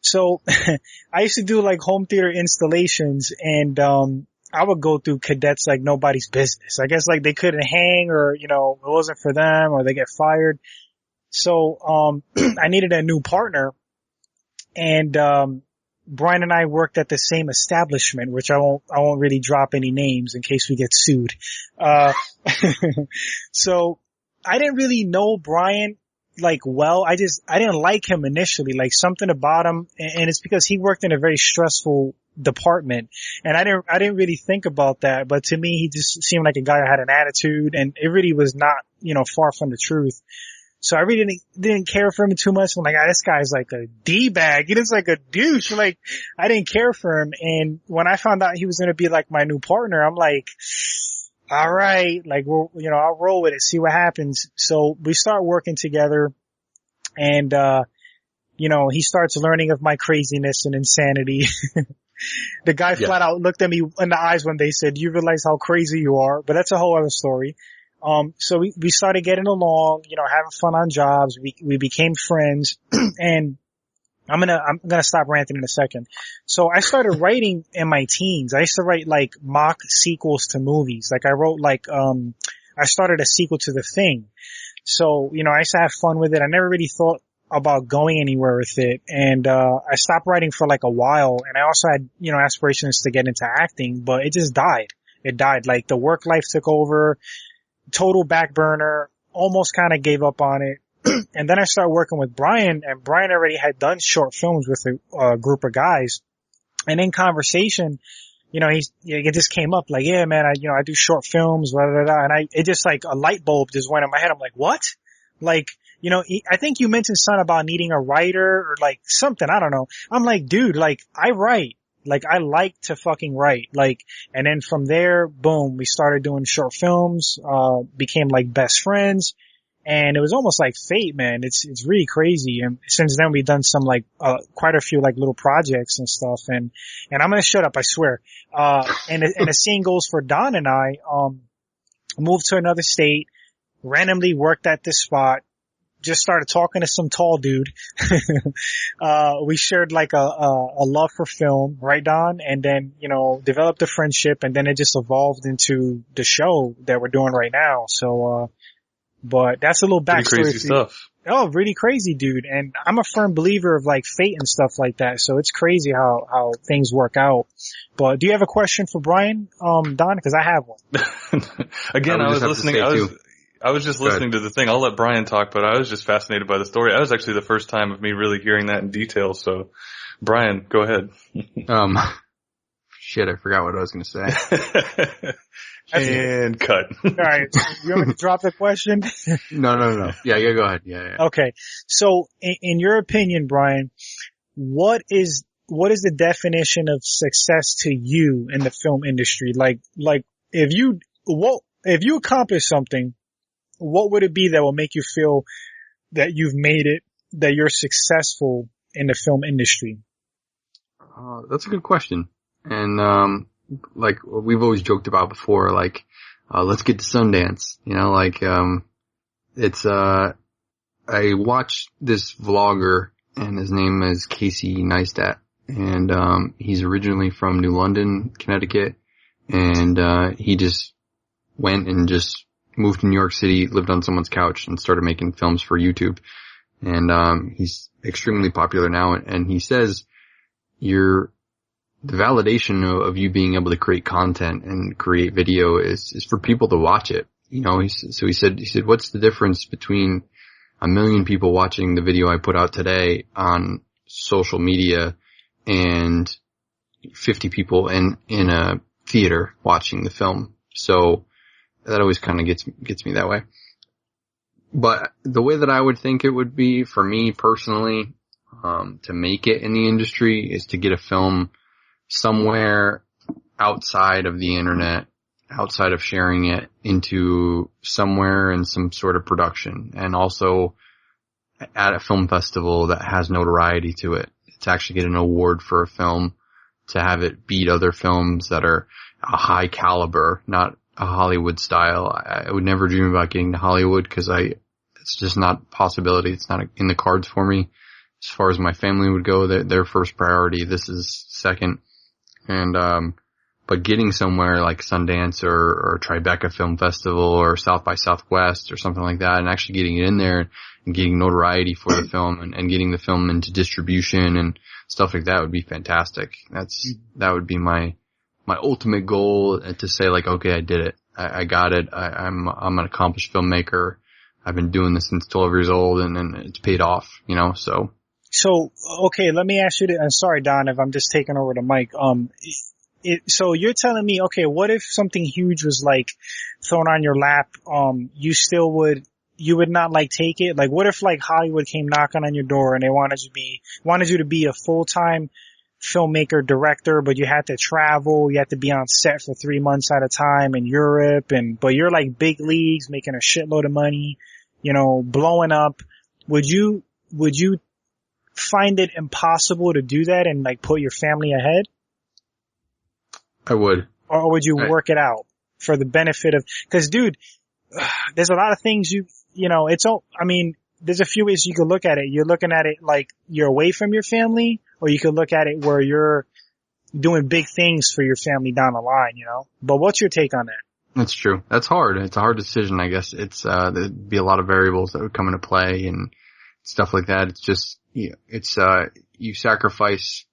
so I used to do, like, home theater installations, and I would go through cadets like nobody's business. I guess, like, they couldn't hang, or, you know, it wasn't for them, or they get fired. So I needed a new partner, and Brian and I worked at the same establishment, which I won't really drop any names in case we get sued. So I didn't really know Brian, like, well. I didn't like him initially, like, something about him, and it's because he worked in a very stressful department, and I didn't really think about that, but to me, he just seemed like a guy who had an attitude, and it really was not, you know, far from the truth. So I really didn't care for him too much. I'm like, this guy's like a D-bag. He looks like a douche. Like, I didn't care for him. And when I found out he was going to be like my new partner, I'm like, all right, like, well, you know, I'll roll with it, see what happens. So we start working together, and, you know, he starts learning of my craziness and insanity. The guy flat out looked at me in the eyes when they said, "You realize how crazy you are?" But that's a whole other story. So we started getting along, you know, having fun on jobs. We became friends, and I'm gonna stop ranting in a second. So I started writing in my teens. I used to write, like, mock sequels to movies. Like, I wrote, like, I started a sequel to The Thing. So, you know, I used to have fun with it. I never really thought about going anywhere with it. And, I stopped writing for, like, a while. And I also had, you know, aspirations to get into acting, but it just died. It died. Like, the work life took over. Total back burner, almost kind of gave up on it. And then I started working with Brian, and Brian already had done short films with a group of guys. And in conversation, it just came up like, yeah, man, I do short films, blah, blah, blah. And it just like a light bulb just went in my head. I'm like, what? Like, I think you mentioned something about needing a writer or like something. I don't know. I'm like, dude, like I write. Like I like to fucking write. Like, and then from there, boom, we started doing short films, became like best friends. And it was almost like fate, man. It's really crazy. And since then we've done some like, quite a few like little projects and stuff. And I'm gonna shut up, I swear. And the same goes for Don and I, moved to another state, randomly worked at this spot, just started talking to some tall dude. We shared like a love for film, right, Don? And then, developed a friendship, and then it just evolved into the show that we're doing right now. So, but that's a little backstory. Pretty crazy stuff. Oh, really crazy, dude. And I'm a firm believer of like fate and stuff like that. So it's crazy how things work out. But do you have a question for Brian, Don? Cause I have one. Again, I was listening. I was just listening to the thing. I'll let Brian talk, but I was just fascinated by the story. That was actually the first time of me really hearing that in detail. So Brian, go ahead. Shit, I forgot what I was going to say. And cut. All right. You want me to drop the question? No. Yeah, go ahead. Yeah. Okay. So in your opinion, Brian, what is the definition of success to you in the film industry? Like if you accomplish something, what would it be that will make you feel that you've made it, that you're successful in the film industry? That's a good question. And, like we've always joked about before, like, let's get to Sundance, I watched this vlogger and his name is Casey Neistat, and, he's originally from New London, Connecticut, and, he just went and just moved to New York City, lived on someone's couch and started making films for YouTube. And, he's extremely popular now, and he says the validation of you being able to create content and create video is for people to watch it. He said, what's the difference between 1 million people watching the video I put out today on social media and 50 people in a theater watching the film? So that always kind of gets me that way. But the way that I would think it would be for me personally, to make it in the industry is to get a film somewhere outside of the internet, outside of sharing it, into somewhere in some sort of production, and also at a film festival that has notoriety to it. To actually get an award for a film, to have it beat other films that are a high caliber, not a Hollywood style. I would never dream about getting to Hollywood because it's just not a possibility. It's not in the cards for me. As far as my family would go, their first priority. This is second. And, but getting somewhere like Sundance or Tribeca Film Festival or South by Southwest or something like that, and actually getting it in there and getting notoriety for the film and getting the film into distribution and stuff like that would be fantastic. That would be my ultimate goal, to say like, okay, I did it. I got it. I'm an accomplished filmmaker. I've been doing this since 12 years old and it's paid off, So, okay, let me ask you this. I'm sorry, Don, if I'm just taking over the mic. So you're telling me, okay, what if something huge was like thrown on your lap? You would not like take it? Like, what if like Hollywood came knocking on your door and they wanted you to be a full-time filmmaker, director, but you had to travel, you had to be on set for 3 months at a time in Europe, but you're like big leagues, making a shitload of money, blowing up. Would you find it impossible to do that and like put your family ahead? I would. Or would you work it out for the benefit of, cause dude, there's a lot of things there's a few ways you could look at it. You're looking at it like you're away from your family, or you could look at it where you're doing big things for your family down the line, But what's your take on that? That's true. That's hard. It's a hard decision, I guess. There'd be a lot of variables that would come into play and stuff like that. It's just, you sacrifice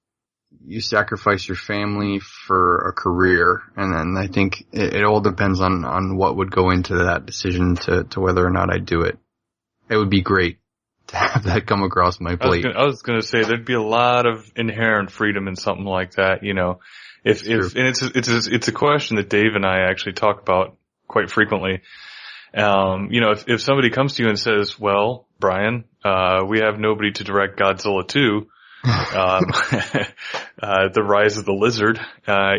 your family for a career. And then I think it all depends on what would go into that decision to whether or not I do it. It would be great to have that come across my plate. I was gonna say there'd be a lot of inherent freedom in something like that, you know. And it's a question that Dave and I actually talk about quite frequently. You know, if somebody comes to you and says, well, Brian, we have nobody to direct Godzilla 2, The Rise of the Lizard,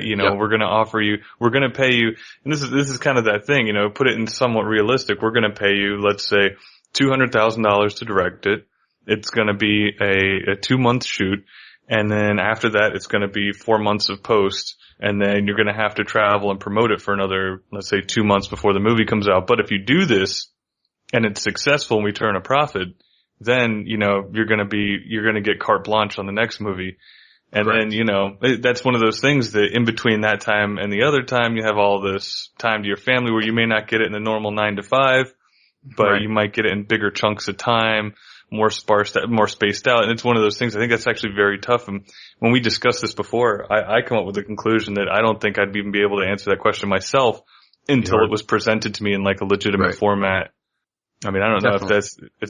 you know, we're going to pay you, and this is kind of that thing, you know, put it in somewhat realistic. We're going to pay you, let's say, $200,000 to direct it. It's going to be a 2-month shoot. And then after that, it's going to be 4 months of post. And then you're going to have to travel and promote it for another, let's say, 2 months before the movie comes out. But if you do this and it's successful and we turn a profit, then, you know, you're going to get carte blanche on the next movie. And then, you know, that's one of those things that in between that time and the other time, you have all this time to your family where you may not get it in the normal 9 to 5, but you might get it in bigger chunks of time, more spaced out. And it's one of those things. I think that's actually very tough. And when we discussed this before, I come up with the conclusion that I don't think I'd even be able to answer that question myself until it was presented to me in like a legitimate format. I mean, I don't know if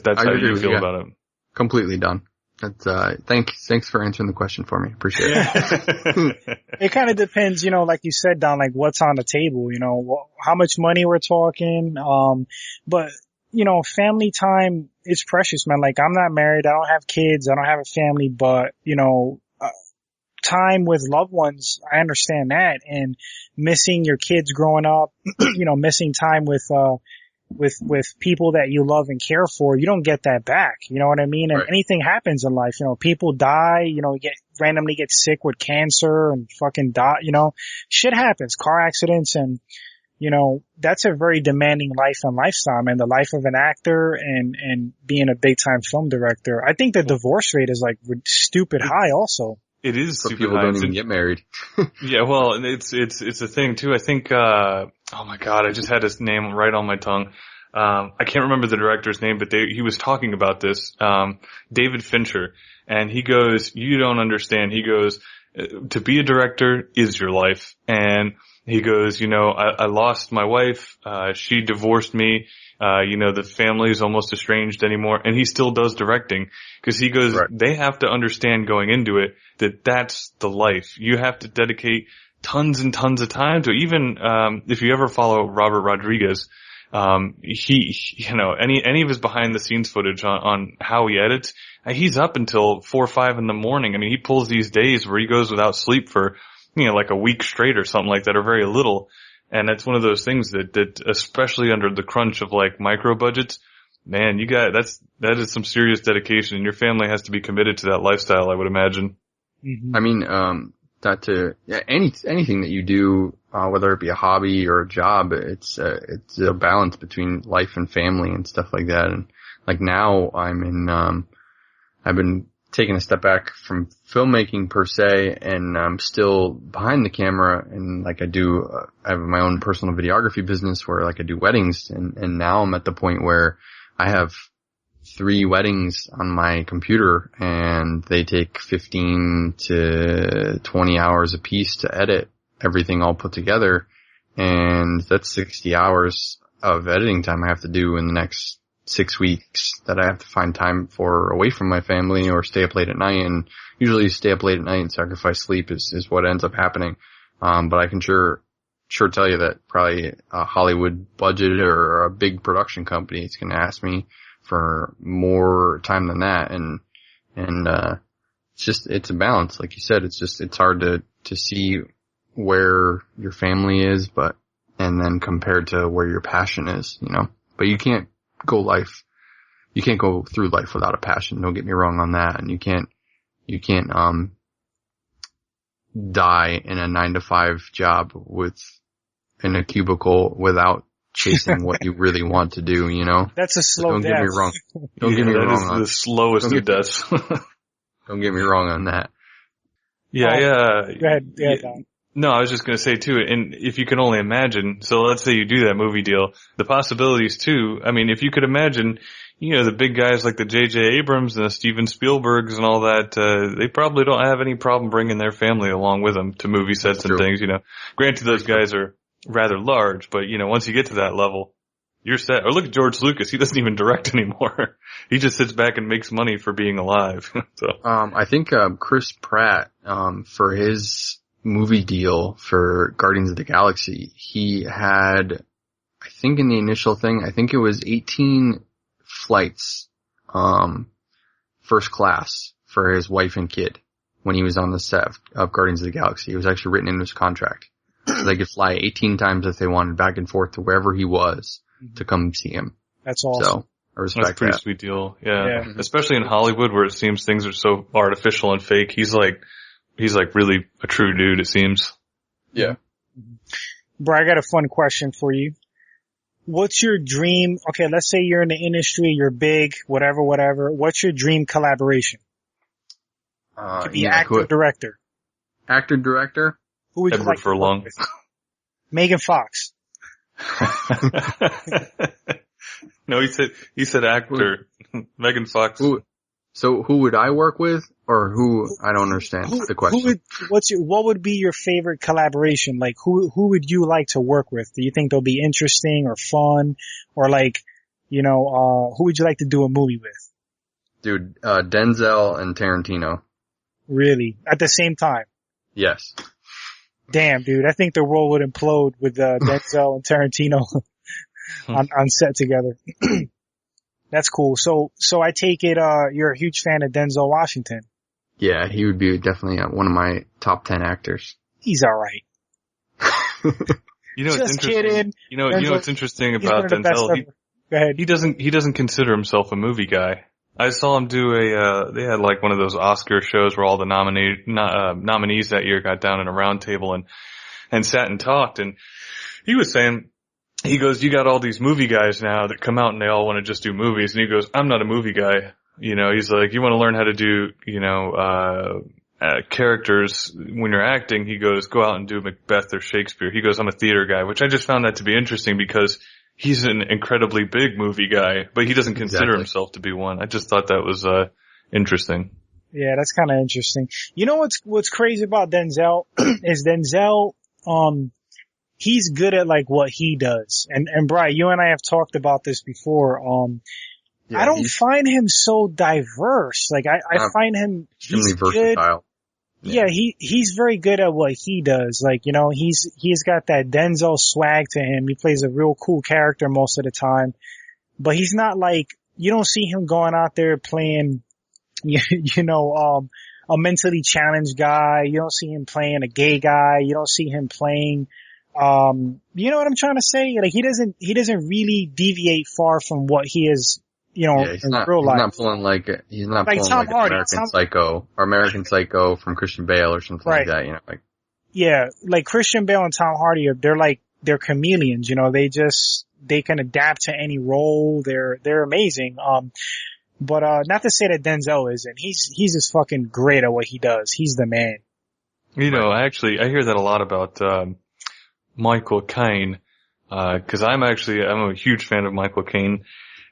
that's how you feel about it. Completely done. That's, thanks for answering the question for me. Appreciate it. It kind of depends, you know, like you said, Don, like what's on the table, you know, how much money we're talking. But, you know, family time is precious, man. Like I'm not married. I don't have kids. I don't have a family, but, you know, time with loved ones, I understand that. And missing your kids growing up, you know, missing time with people that you love and care for, you don't get that back. You know what I mean? And anything happens in life, you know, people die, you know, randomly get sick with cancer and fucking die, you know, shit happens, car accidents. And, you know, that's a very demanding life and lifestyle, man. The life of an actor and being a big time film director. I think the divorce rate is like stupid high also. It is so super people high. Don't even get married. Yeah, well, and it's a thing too. I think, oh my God, I just had his name right on my tongue. I can't remember the director's name, but he was talking about this, David Fincher, and he goes, you don't understand. He goes, to be a director is your life. And he goes, you know, I lost my wife, she divorced me, you know, the family is almost estranged anymore, and he still does directing, because he goes, they have to understand going into it that that's the life. You have to dedicate tons and tons of time to it. Even, if you ever follow Robert Rodriguez, he, you know, any of his behind the scenes footage on how he edits, he's up until 4 or 5 in the morning. I mean, he pulls these days where he goes without sleep for, you know, like a week straight or something like that, or very little. And that's one of those things that especially under the crunch of like micro budgets, man, that is some serious dedication, and your family has to be committed to that lifestyle, I would imagine. Mm-hmm. I mean, anything that you do, whether it be a hobby or a job, it's a balance between life and family and stuff like that. And like now I've been taking a step back from filmmaking per se, and I'm still behind the camera, and like I have my own personal videography business where like I do weddings, and now I'm at the point where I have 3 weddings on my computer, and they take 15 to 20 hours a piece to edit everything all put together. And that's 60 hours of editing time I have to do in the next 6 weeks that I have to find time for away from my family or stay up late at night. And usually stay up late at night and sacrifice sleep is what ends up happening. But I can sure tell you that probably a Hollywood budget or a big production company is going to ask me for more time than that. And it's a balance. Like you said, it's hard to see where your family is, and then compared to where your passion is, you know, but you can't go through life without a passion. Don't get me wrong on that. And you can't die in a 9 to 5 job in a cubicle without chasing what you really want to do, you know? That's a slow Don't death. Get me wrong. Don't get me wrong. That is the slowest of deaths. Don't get me wrong on that. Yeah, Go ahead. Yeah, Don. No, I was just going to say too, and if you can only imagine, so let's say you do that movie deal, the possibilities too, I mean, if you could imagine, you know, the big guys like the J.J. Abrams and the Steven Spielbergs and all that, they probably don't have any problem bringing their family along with them to movie sets and things, you know. Granted, those guys are rather large, but, you know, once you get to that level, you're set. Or look at George Lucas. He doesn't even direct anymore. He just sits back and makes money for being alive. So, I think, Chris Pratt, for his movie deal for Guardians of the Galaxy, he had, I think in the initial thing, I think it was 18 flights, first class for his wife and kid when he was on the set of Guardians of the Galaxy. It was actually written into his contract. So they could fly 18 times if they wanted back and forth to wherever he was to come see him. That's awesome. So I respect that's a pretty that. sweet deal. Yeah. Especially in Hollywood where it seems things are so artificial and fake. He's like really a true dude, it seems. Yeah. Bro, I got a fun question for you. What's your dream? Okay, let's say you're in the industry, you're big, whatever. What's your dream collaboration? Could be actor, director. Actor, director? Who would you Edward like to work Furlong. with? Megan Fox. No, he said actor. Megan Fox. So who would I work with, or who? I don't understand the question. What would be your favorite collaboration? Like, who would you like to work with? Do you think they'll be interesting or fun, or like, who would you like to do a movie with? Dude, Denzel and Tarantino. Really? At the same time? Yes. Damn, dude, I think the world would implode with Denzel and Tarantino on set together. That's cool. So I take it you're a huge fan of Denzel Washington. Yeah, he would be definitely one of my top 10 actors. He's all right. It's Just interesting. kidding. What's interesting about Denzel? Go ahead. He doesn't consider himself a movie guy. I saw him do they had like one of those Oscar shows where all the nominees that year got down in a round table and sat and talked, and he was saying, he goes, you got all these movie guys now that come out and they all want to just do movies, and he goes, I'm not a movie guy. He's like, you want to learn how to do, characters when you're acting, he goes, go out and do Macbeth or Shakespeare. He goes, I'm a theater guy, which I just found that to be interesting because he's an incredibly big movie guy, but he doesn't consider himself to be one. I just thought that was interesting. Yeah, that's kind of interesting. You know what's crazy about Denzel is Denzel, he's good at like what he does. And Brian, you and I have talked about this before. I don't find him so diverse. Like I find him he's versatile. Yeah, he's very good at what he does. Like, he's got that Denzel swag to him. He plays a real cool character most of the time. But he's not like, you don't see him going out there playing, a mentally challenged guy. You don't see him playing a gay guy. You don't see him playing, you know what I'm trying to say? Like, he doesn't really deviate far from what he is, in real life. He's not pulling like Tom Hardy. American Psycho or American Psycho from Christian Bale or something like that, Yeah, like Christian Bale and Tom Hardy, they're chameleons, they can adapt to any role. They're amazing. But not to say that Denzel isn't. He's just fucking great at what he does. He's the man. Actually, I hear that a lot about, Michael Caine, cause I'm a huge fan of Michael Caine.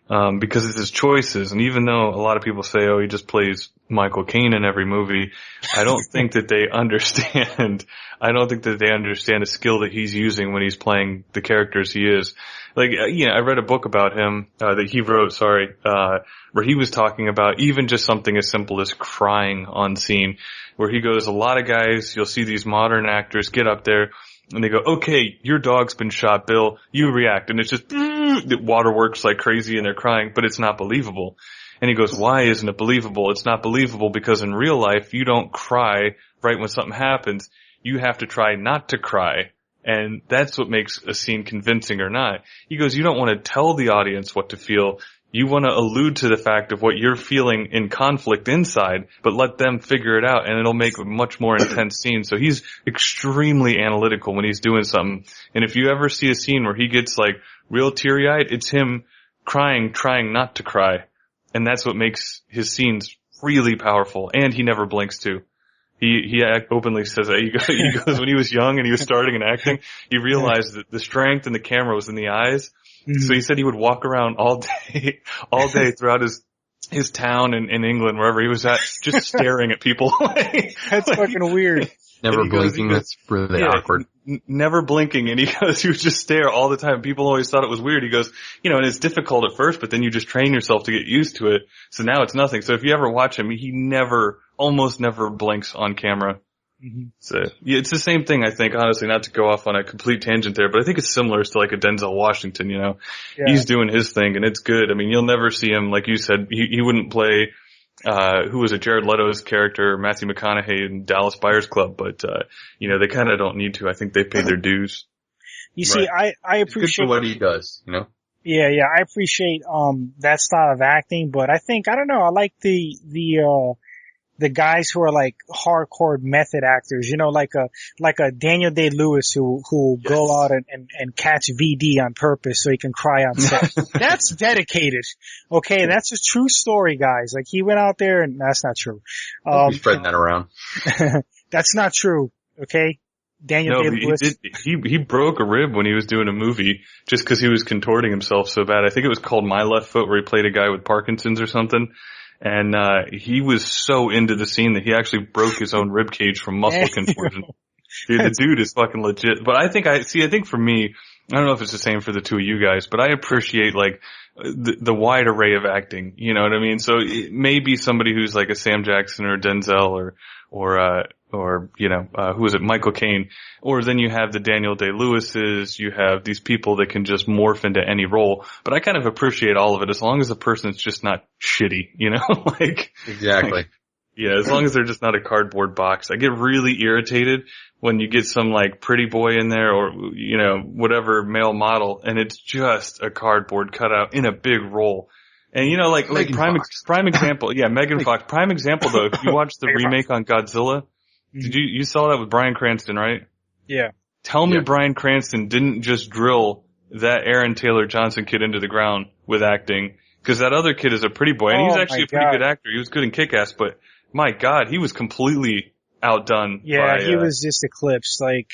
Because it's his choices, and even though a lot of people say, oh, he just plays Michael Caine in every movie, I don't think that they understand the skill that he's using when he's playing the characters he is. Like, I read a book about him, that he wrote, where he was talking about even just something as simple as crying on scene, where he goes, a lot of guys, you'll see these modern actors get up there, and they go, okay, your dog's been shot, Bill. You react. And it's just, the waterworks like crazy and they're crying, but it's not believable. And he goes, why isn't it believable? It's not believable because in real life, you don't cry right when something happens. You have to try not to cry. And that's what makes a scene convincing or not. He goes, you don't want to tell the audience what to feel. You want to allude to the fact of what you're feeling in conflict inside, but let them figure it out, and it'll make a much more intense scene. So he's extremely analytical when he's doing something. And if you ever see a scene where he gets like real teary-eyed, it's him crying, trying not to cry. And that's what makes his scenes really powerful. And he never blinks too. He openly says that. He goes, when he was young and he was starting in acting, he realized that the strength in the camera was in the eyes. Mm-hmm. So he said he would walk around all day throughout his town in England, wherever he was at, just staring at people. That's fucking weird. Never he goes, blinking. That's really awkward. Never blinking. And he goes, he would just stare all the time. People always thought it was weird. He goes, and it's difficult at first, but then you just train yourself to get used to it. So now it's nothing. So if you ever watch him, he almost never blinks on camera. Mm-hmm. So yeah, it's the same thing, I think, honestly, not to go off on a complete tangent there, but I think it's similar to like a Denzel Washington, Yeah. He's doing his thing and it's good. I mean, you'll never see him, like you said, he wouldn't play, who was it, Jared Leto's character, Matthew McConaughey in Dallas Buyers Club, but, they kind of don't need to. I think they've paid their dues. You see, I appreciate. It's good for what he does, Yeah, I appreciate, that style of acting, but I don't know, I like the guys who are like hardcore method actors, like a Daniel Day-Lewis who will go out and catch VD on purpose so he can cry on set. That's dedicated. Okay. That's a true story, guys. Like he went out there and that's not true. Don't be spreading that around. That's not true. Okay. Daniel Day-Lewis. He broke a rib when he was doing a movie just because he was contorting himself so bad. I think it was called My Left Foot, where he played a guy with Parkinson's or something. And, he was so into the scene that he actually broke his own rib cage from muscle contortion. Dude, the dude is fucking legit. But I think for me, I don't know if it's the same for the two of you guys, but I appreciate like the wide array of acting. You know what I mean? So it may be somebody who's like a Sam Jackson or Denzel or who is it? Michael Caine. Or then you have the Daniel Day-Lewises, you have these people that can just morph into any role. But I kind of appreciate all of it as long as the person's just not shitty, Exactly. As long as they're just not a cardboard box. I get really irritated when you get some like pretty boy in there or, whatever male model and it's just a cardboard cutout in a big role. And like prime example, Megan Fox, prime example though, if you watch the remake on Godzilla, did you saw that with Bryan Cranston, right? Yeah. Tell me Bryan Cranston didn't just drill that Aaron Taylor Johnson kid into the ground with acting, because that other kid is a pretty boy, and he's actually a pretty good actor. He was good in Kick-Ass, but my God, he was completely outdone. Yeah, he was just eclipsed. Like,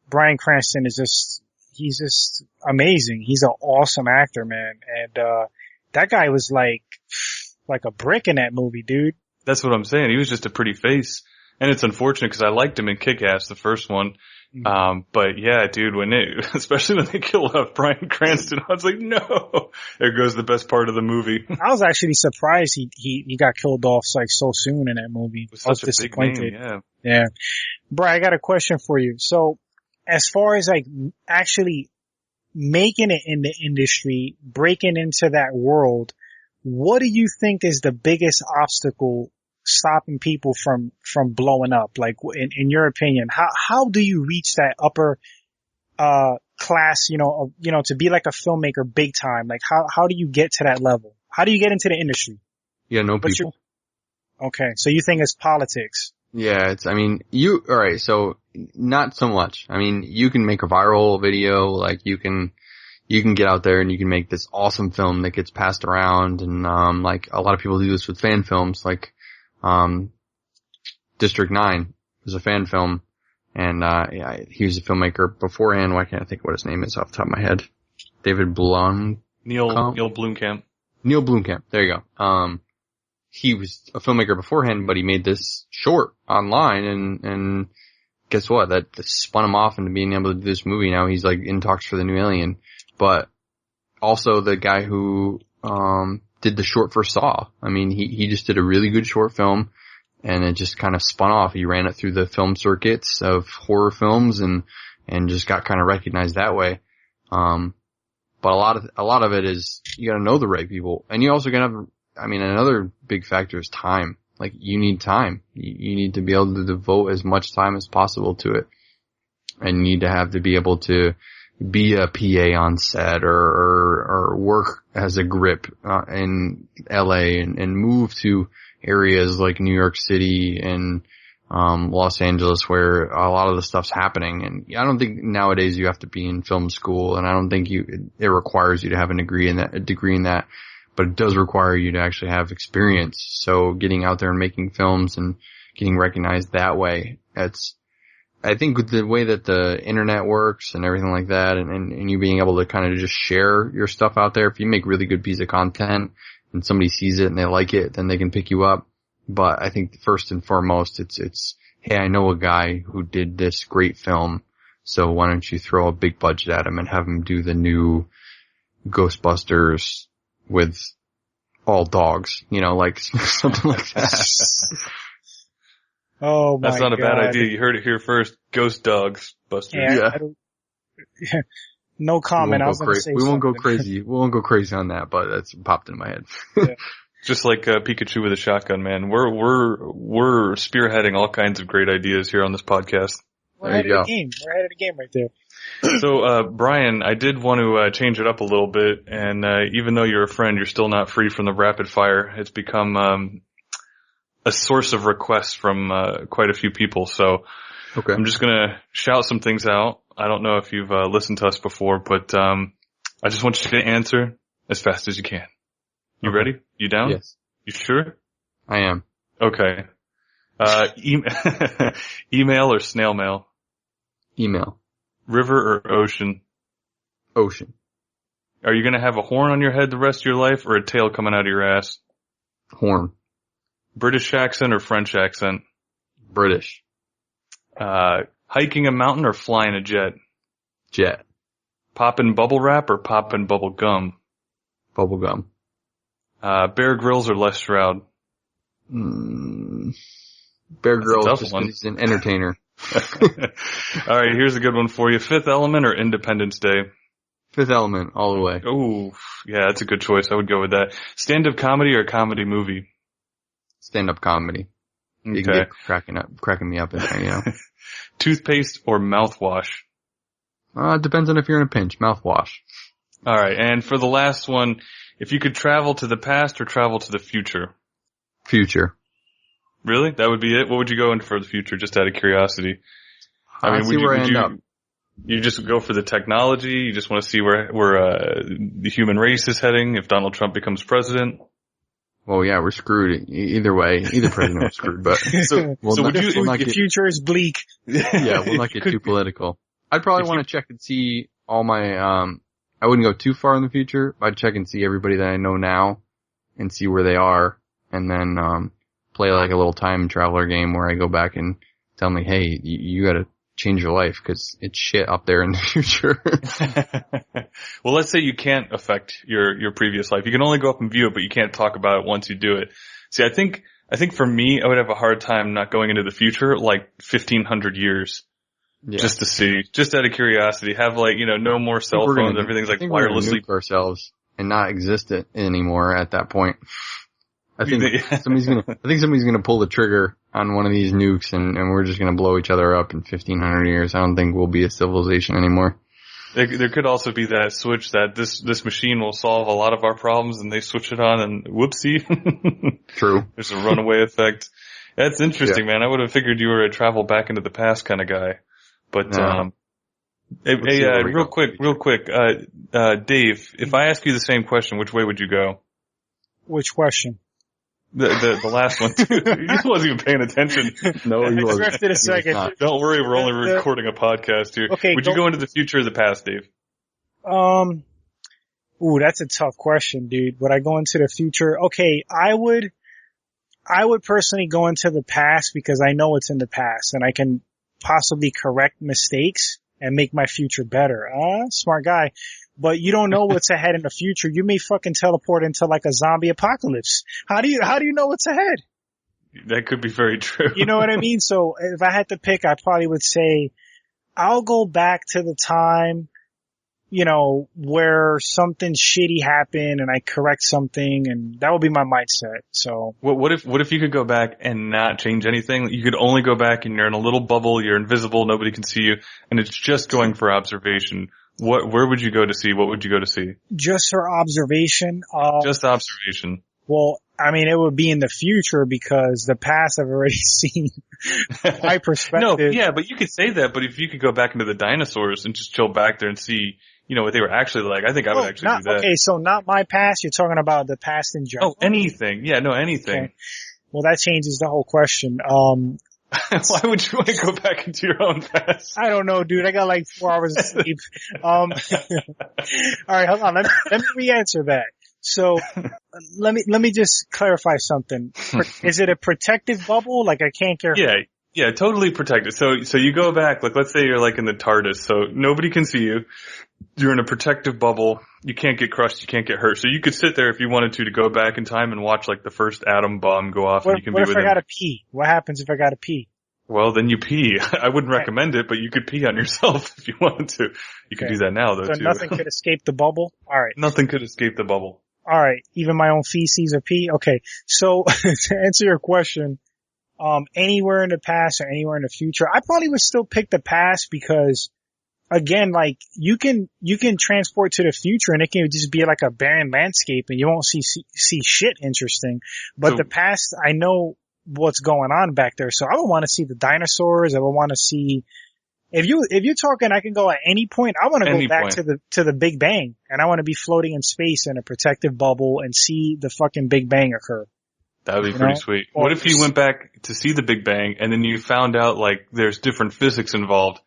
Bryan Cranston he's just amazing. He's an awesome actor, man. And, that guy was like a brick in that movie, dude. That's what I'm saying. He was just a pretty face. And it's unfortunate because I liked him in Kick-Ass, the first one. But yeah, dude, especially when they kill off Bryan Cranston, I was like, no, there goes the best part of the movie. I was actually surprised he got killed off like so soon in that movie. I was disappointed. Big name, yeah. Brian, I got a question for you. So as far as like actually making it in the industry, breaking into that world, what do you think is the biggest obstacle stopping people from blowing up? Like in your opinion, how do you reach that upper class, to be like a filmmaker big time? Like how do you get to that level? How do you get into the industry? Yeah, people. Okay, so you think it's politics? Yeah, alright, so not so much. I mean, you can make a viral video, like you can get out there and you can make this awesome film that gets passed around, and like a lot of people do this with fan films, like District 9 was a fan film, and he was a filmmaker beforehand. Why can't I think of what his name is off the top of my head? David Blum? Neil Blomkamp. Neil Blomkamp, there you go. He was a filmmaker beforehand, but he made this short online, and guess what? That spun him off into being able to do this movie. Now he's like in talks for the new Alien. But also the guy who did the short for Saw. I mean, he just did a really good short film, and it just kind of spun off. He ran it through the film circuits of horror films and just got kind of recognized that way. But a lot of it is you gotta know the right people, and you also gotta have, another big factor is time. Like, you need time. You need to be able to devote as much time as possible to it, and you need to be able to be a PA on set or work as a grip in LA and move to areas like New York City and Los Angeles where a lot of the stuff's happening. And I don't think nowadays you have to be in film school, and I don't think it requires you to have a degree in that, but it does require you to actually have experience. So getting out there and making films and getting recognized that way, I think with the way that the internet works and everything like that, and you being able to kind of just share your stuff out there, if you make really good piece of content and somebody sees it and they like it, then they can pick you up. But I think first and foremost, it's hey, I know a guy who did this great film, so why don't you throw a big budget at him and have him do the new Ghostbusters with all dogs, like something like that. Oh my God. That's not a bad idea. You heard it here first. Ghost Dogs Busters. Yeah. No comment. We won't go crazy. We won't go crazy on that, but that's popped in my head. Yeah. Just like Pikachu with a shotgun, man. We're spearheading all kinds of great ideas here on this podcast. We're ahead of the game. We're ahead of the game right there. So, Brian, I did want to change it up a little bit, and even though you're a friend, you're still not free from the rapid fire. It's become a source of requests from quite a few people. So, okay. I'm just gonna shout some things out. I don't know if you've listened to us before, but I just want you to answer as fast as you can. You ready? You down? Yes. You sure? I am. Okay. Email or snail mail? Email. River or ocean? Ocean. Are you gonna have a horn on your head the rest of your life or a tail coming out of your ass? Horn. British accent or French accent? British. Hiking a mountain or flying a jet? Jet. Poppin' bubble wrap or poppin' bubble gum? Bubble gum. Bear Grylls or Les Stroud? Bear Grylls just 'cause he's an entertainer. All right, here's a good one for you. Fifth Element or Independence Day? Fifth Element, all the way. Oh, yeah, that's a good choice. I would go with that. Stand-up comedy or comedy movie? Stand-up comedy. Okay. You can get cracking me up in there, Toothpaste or mouthwash? It depends on if you're in a pinch. Mouthwash. All right, and for the last one, if you could travel to the past or travel to the future? Future. Really? That would be it? What would you go in for the future, just out of curiosity? I see where I end up. You just go for the technology? You just want to see where the human race is heading if Donald Trump becomes president? Well, yeah, we're screwed. Either way, either president we're screwed, but the future is bleak. Yeah, we'll not get too political. I'd probably want to check and see all my, I wouldn't go too far in the future. I'd check and see everybody that I know now and see where they are, and then play like a little time traveler game where I go back and tell me, hey, you gotta change your life because it's shit up there in the future. Well, let's say you can't affect your previous life. You can only go up and view it, but you can't talk about it once you do it. See, I think for me, I would have a hard time not going into the future, like 1500 years. Yeah. Just to see, just out of curiosity, have no more cell phones, everything's like wirelessly. Nuke ourselves and not exist anymore at that point. I think somebody's gonna pull the trigger on one of these nukes and we're just gonna blow each other up in 1500 years. I don't think we'll be a civilization anymore. There could also be that switch that this machine will solve a lot of our problems and they switch it on and whoopsie. True. There's a runaway effect. That's interesting, man. I would have figured you were a travel back into the past kind of guy. But, no. real quick, Dave, if I ask you the same question, which way would you go? Which question? The last one. You wasn't even paying attention. No, you wasn't. Drifted a second. Don't worry, we're only recording a podcast here. Okay, would you go into the future or the past, Dave? Ooh, that's a tough question, dude. Would I go into the future? Okay, I would personally go into the past because I know it's in the past and I can possibly correct mistakes and make my future better. Smart guy. But you don't know what's ahead in the future. You may fucking teleport into like a zombie apocalypse. How do you know what's ahead? That could be very true. You know what I mean? So if I had to pick, I probably would say I'll go back to the time, where something shitty happened and I correct something, and that would be my mindset. So what if you could go back and not change anything? You could only go back and you're in a little bubble, you're invisible, nobody can see you, and it's just going for observation. Where would you go to see? What would you go to see? Just for observation. Just observation. Well, I mean, it would be in the future because the past I've already seen. My perspective. No, yeah, but you could say that. But if you could go back into the dinosaurs and just chill back there and see, what they were actually like, I think I would actually do that. Okay, so not my past. You're talking about the past in general. Oh, anything. Yeah, no, anything. Okay. Well, that changes the whole question. Why would you want to go back into your own past? I don't know, dude. I got like 4 hours of sleep. All right, hold on. Let me re-answer that. So, let me just clarify something. Is it a protective bubble? Like I can't get hurt? Yeah, totally protected. So you go back, like, let's say you're like in the TARDIS, so nobody can see you. You're in a protective bubble. You can't get crushed. You can't get hurt. So you could sit there if you wanted to go back in time and watch like the first atom bomb go off, and you can be with him. What if I gotta pee? What happens if I gotta pee? Well, then you pee. I wouldn't recommend it, but you could pee on yourself if you wanted to. You could do that now, though, so too. Nothing could escape the bubble? Alright. Nothing could escape the bubble. Alright. Even my own feces or pee? Okay. So, to answer your question, anywhere in the past or anywhere in the future, I probably would still pick the past because, again, like, you can transport to the future and it can just be like a barren landscape and you won't see shit interesting. But the past, I know what's going on back there. So I would want to see the dinosaurs. I would want to see, if you're talking, I can go at any point. I want to go back to the Big Bang, and I want to be floating in space in a protective bubble and see the fucking Big Bang occur. That would be pretty sweet. What if you went back to see the Big Bang and then you found out like there's different physics involved?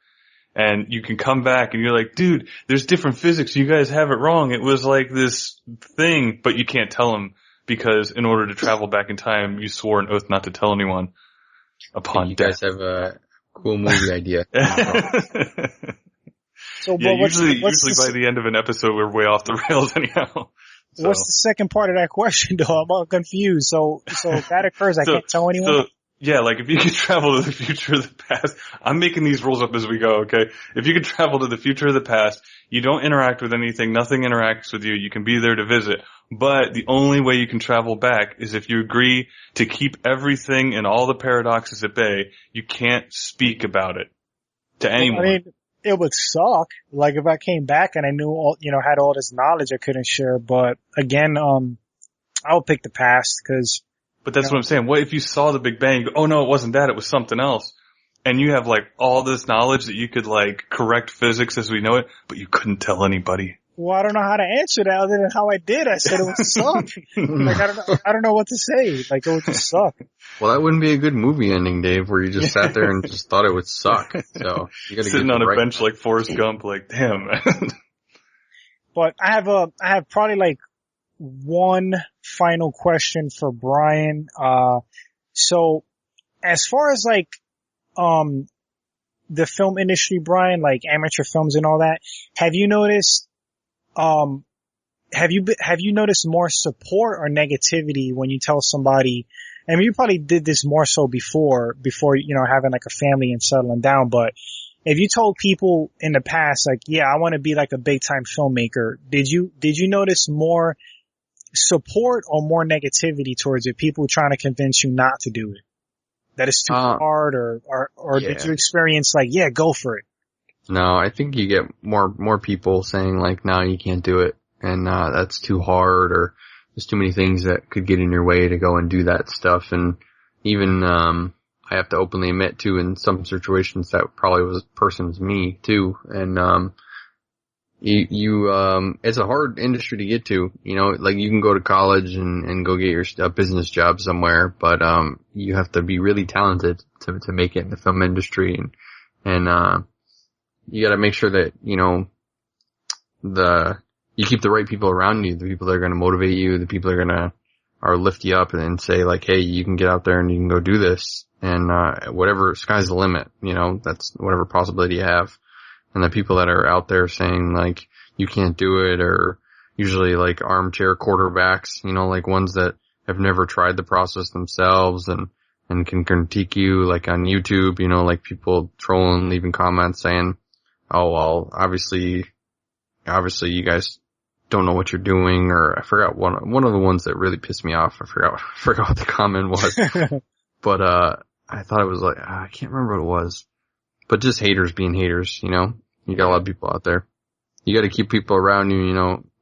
And you can come back and you're like, dude, there's different physics. You guys have it wrong. It was like this thing, but you can't tell them because in order to travel back in time, you swore an oath not to tell anyone upon you guys have a cool movie idea. So, yeah, usually by the end of an episode, we're way off the rails anyhow. So. What's the second part of that question, though? I'm all confused. So if that occurs, I can't tell anyone? Yeah, like if you could travel to the future or the past, I'm making these rules up as we go, okay? If you could travel to the future or the past, you don't interact with anything, nothing interacts with you, you can be there to visit, but the only way you can travel back is if you agree to keep everything and all the paradoxes at bay. You can't speak about it to anyone. I mean, it would suck, like if I came back and I knew all, had all this knowledge I couldn't share, but again, I would pick the past because But that's what I'm saying. What if you saw the Big Bang? You go, oh no, it wasn't that. It was something else. And you have like all this knowledge that you could like correct physics as we know it, but you couldn't tell anybody. Well, I don't know how to answer that other than how I did. I said it would suck. Like I don't know what to say. Like it would just suck. Well, that wouldn't be a good movie ending, Dave, where you just sat there and just thought it would suck. So you gotta sitting on a bench like Forrest Gump, like damn, man. But I have probably like one final question for Brian. So as far as like, the film industry, Brian, like amateur films and all that, have you noticed, have you noticed more support or negativity when you tell somebody, I mean, you probably did this more so before, having like a family and settling down, but if you told people in the past, like, yeah, I want to be like a big time filmmaker, did you notice more support or more negativity towards it? People trying to convince you not to do it, that it's too hard, or did you experience like, yeah, go for it? No, I think you get more people saying like, no, you can't do it, and that's too hard, or there's too many things that could get in your way to go and do that stuff. And even I have to openly admit too, in some situations that probably was me too, and it's a hard industry to get to, like you can go to college and go get a business job somewhere, but, you have to be really talented to make it in the film industry, and you gotta make sure that, you keep the right people around you, the people that are gonna motivate you, the people that are lift you up and say like, hey, you can get out there and you can go do this, and, whatever, sky's the limit, that's whatever possibility you have. And the people that are out there saying like, you can't do it, or usually like armchair quarterbacks, like ones that have never tried the process themselves and can critique you like on YouTube, like people trolling, leaving comments saying, oh, well, obviously you guys don't know what you're doing, or I forgot one of the ones that really pissed me off. I forgot what the comment was. But, I thought it was like, I can't remember what it was. But just haters being haters, you got a lot of people out there. You gotta keep people around you,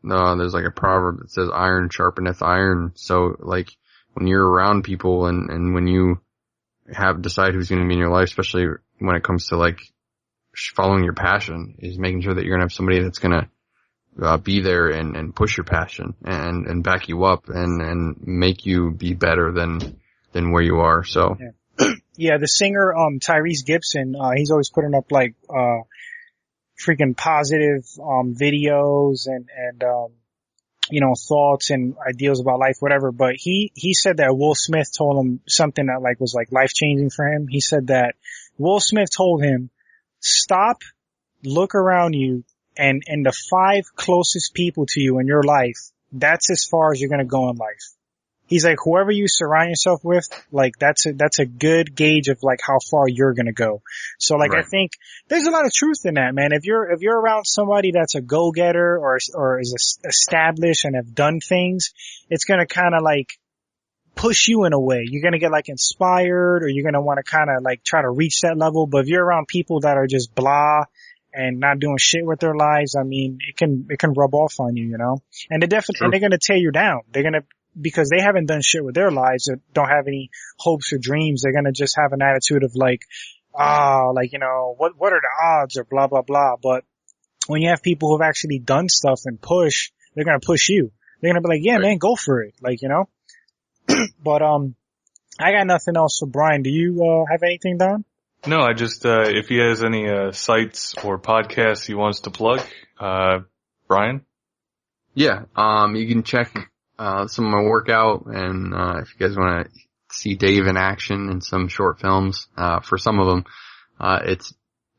there's like a proverb that says iron sharpeneth iron. So like when you're around people and when you decide who's gonna be in your life, especially when it comes to like following your passion, is making sure that you're gonna have somebody that's gonna be there and push your passion and back you up and make you be better than where you are. So. Yeah, the singer, Tyrese Gibson, he's always putting up like, freaking positive, videos and thoughts and ideals about life, whatever. But he said that Will Smith told him something that like was like life changing for him. He said that Will Smith told him, stop, look around you, and the 5 closest people to you in your life, that's as far as you're going to go in life. He's like, whoever you surround yourself with, like, that's a good gauge of like how far you're going to go. So like, right. I think there's a lot of truth in that, man. If you're around somebody that's a go-getter or is established and have done things, it's going to kind of like push you in a way. You're going to get like inspired, or you're going to want to kind of like try to reach that level. But if you're around people that are just blah and not doing shit with their lives, I mean, it can rub off on you, and they're going to tear you down. Because they haven't done shit with their lives, or don't have any hopes or dreams, they're gonna just have an attitude of like, what are the odds, or blah, blah, blah. But when you have people who've actually done stuff and push, they're gonna push you. They're gonna be like, yeah, right. Man, go for it. But, I got nothing else for Brian. Do you, have anything, Don? No, I just, if he has any, sites or podcasts he wants to plug, Brian? Yeah, you can check some of my workout, and if you guys want to see Dave in action in some short films, for some of them, it's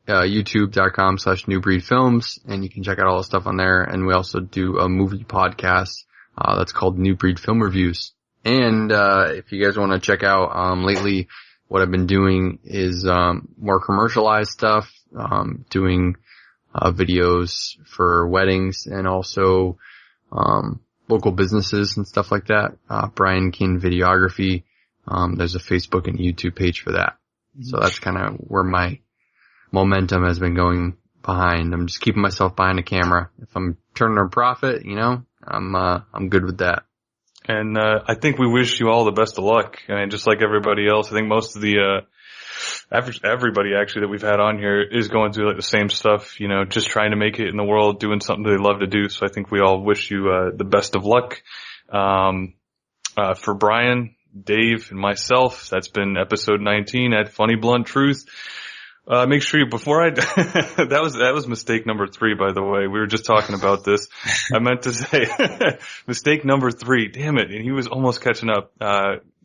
youtube.com/Newbreed Films, and you can check out all the stuff on there. And we also do a movie podcast that's called Newbreed Film Reviews. And if you guys want to check out, lately what I've been doing is more commercialized stuff, doing videos for weddings, and also local businesses and stuff like that. Brian Kuenn Videography. There's a Facebook and YouTube page for that. So that's kind of where my momentum has been going behind. I'm just keeping myself behind the camera. If I'm turning a profit, I'm good with that. And, I think we wish you all the best of luck. I mean, just like everybody else, I think most of the, everybody actually that we've had on here is going through like the same stuff, just trying to make it in the world, doing something they love to do. So I think we all wish you, the best of luck. For Brian, Dave, and myself, that's been episode 19 at Funny Blunt Truth. Make sure you, that was mistake number 3, by the way. We were just talking about this. I meant to say mistake number 3. Damn it. And he was almost catching up.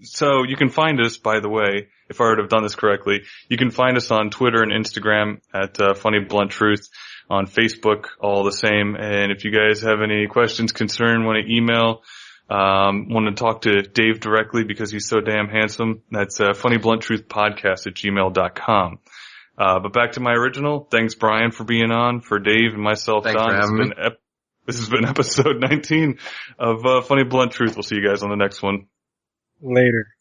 So you can find us, by the way, if I would have done this correctly, you can find us on Twitter and Instagram at, Funny Blunt Truth, on Facebook, all the same. And if you guys have any questions, concern, want to email, want to talk to Dave directly because he's so damn handsome, that's, funnybluntruthpodcast@gmail.com. But back to my original. Thanks, Brian, for being on. For Dave and myself, Thanks Don, for having me. This has been episode 19 of Funny Blunt Truth. We'll see you guys on the next one. Later.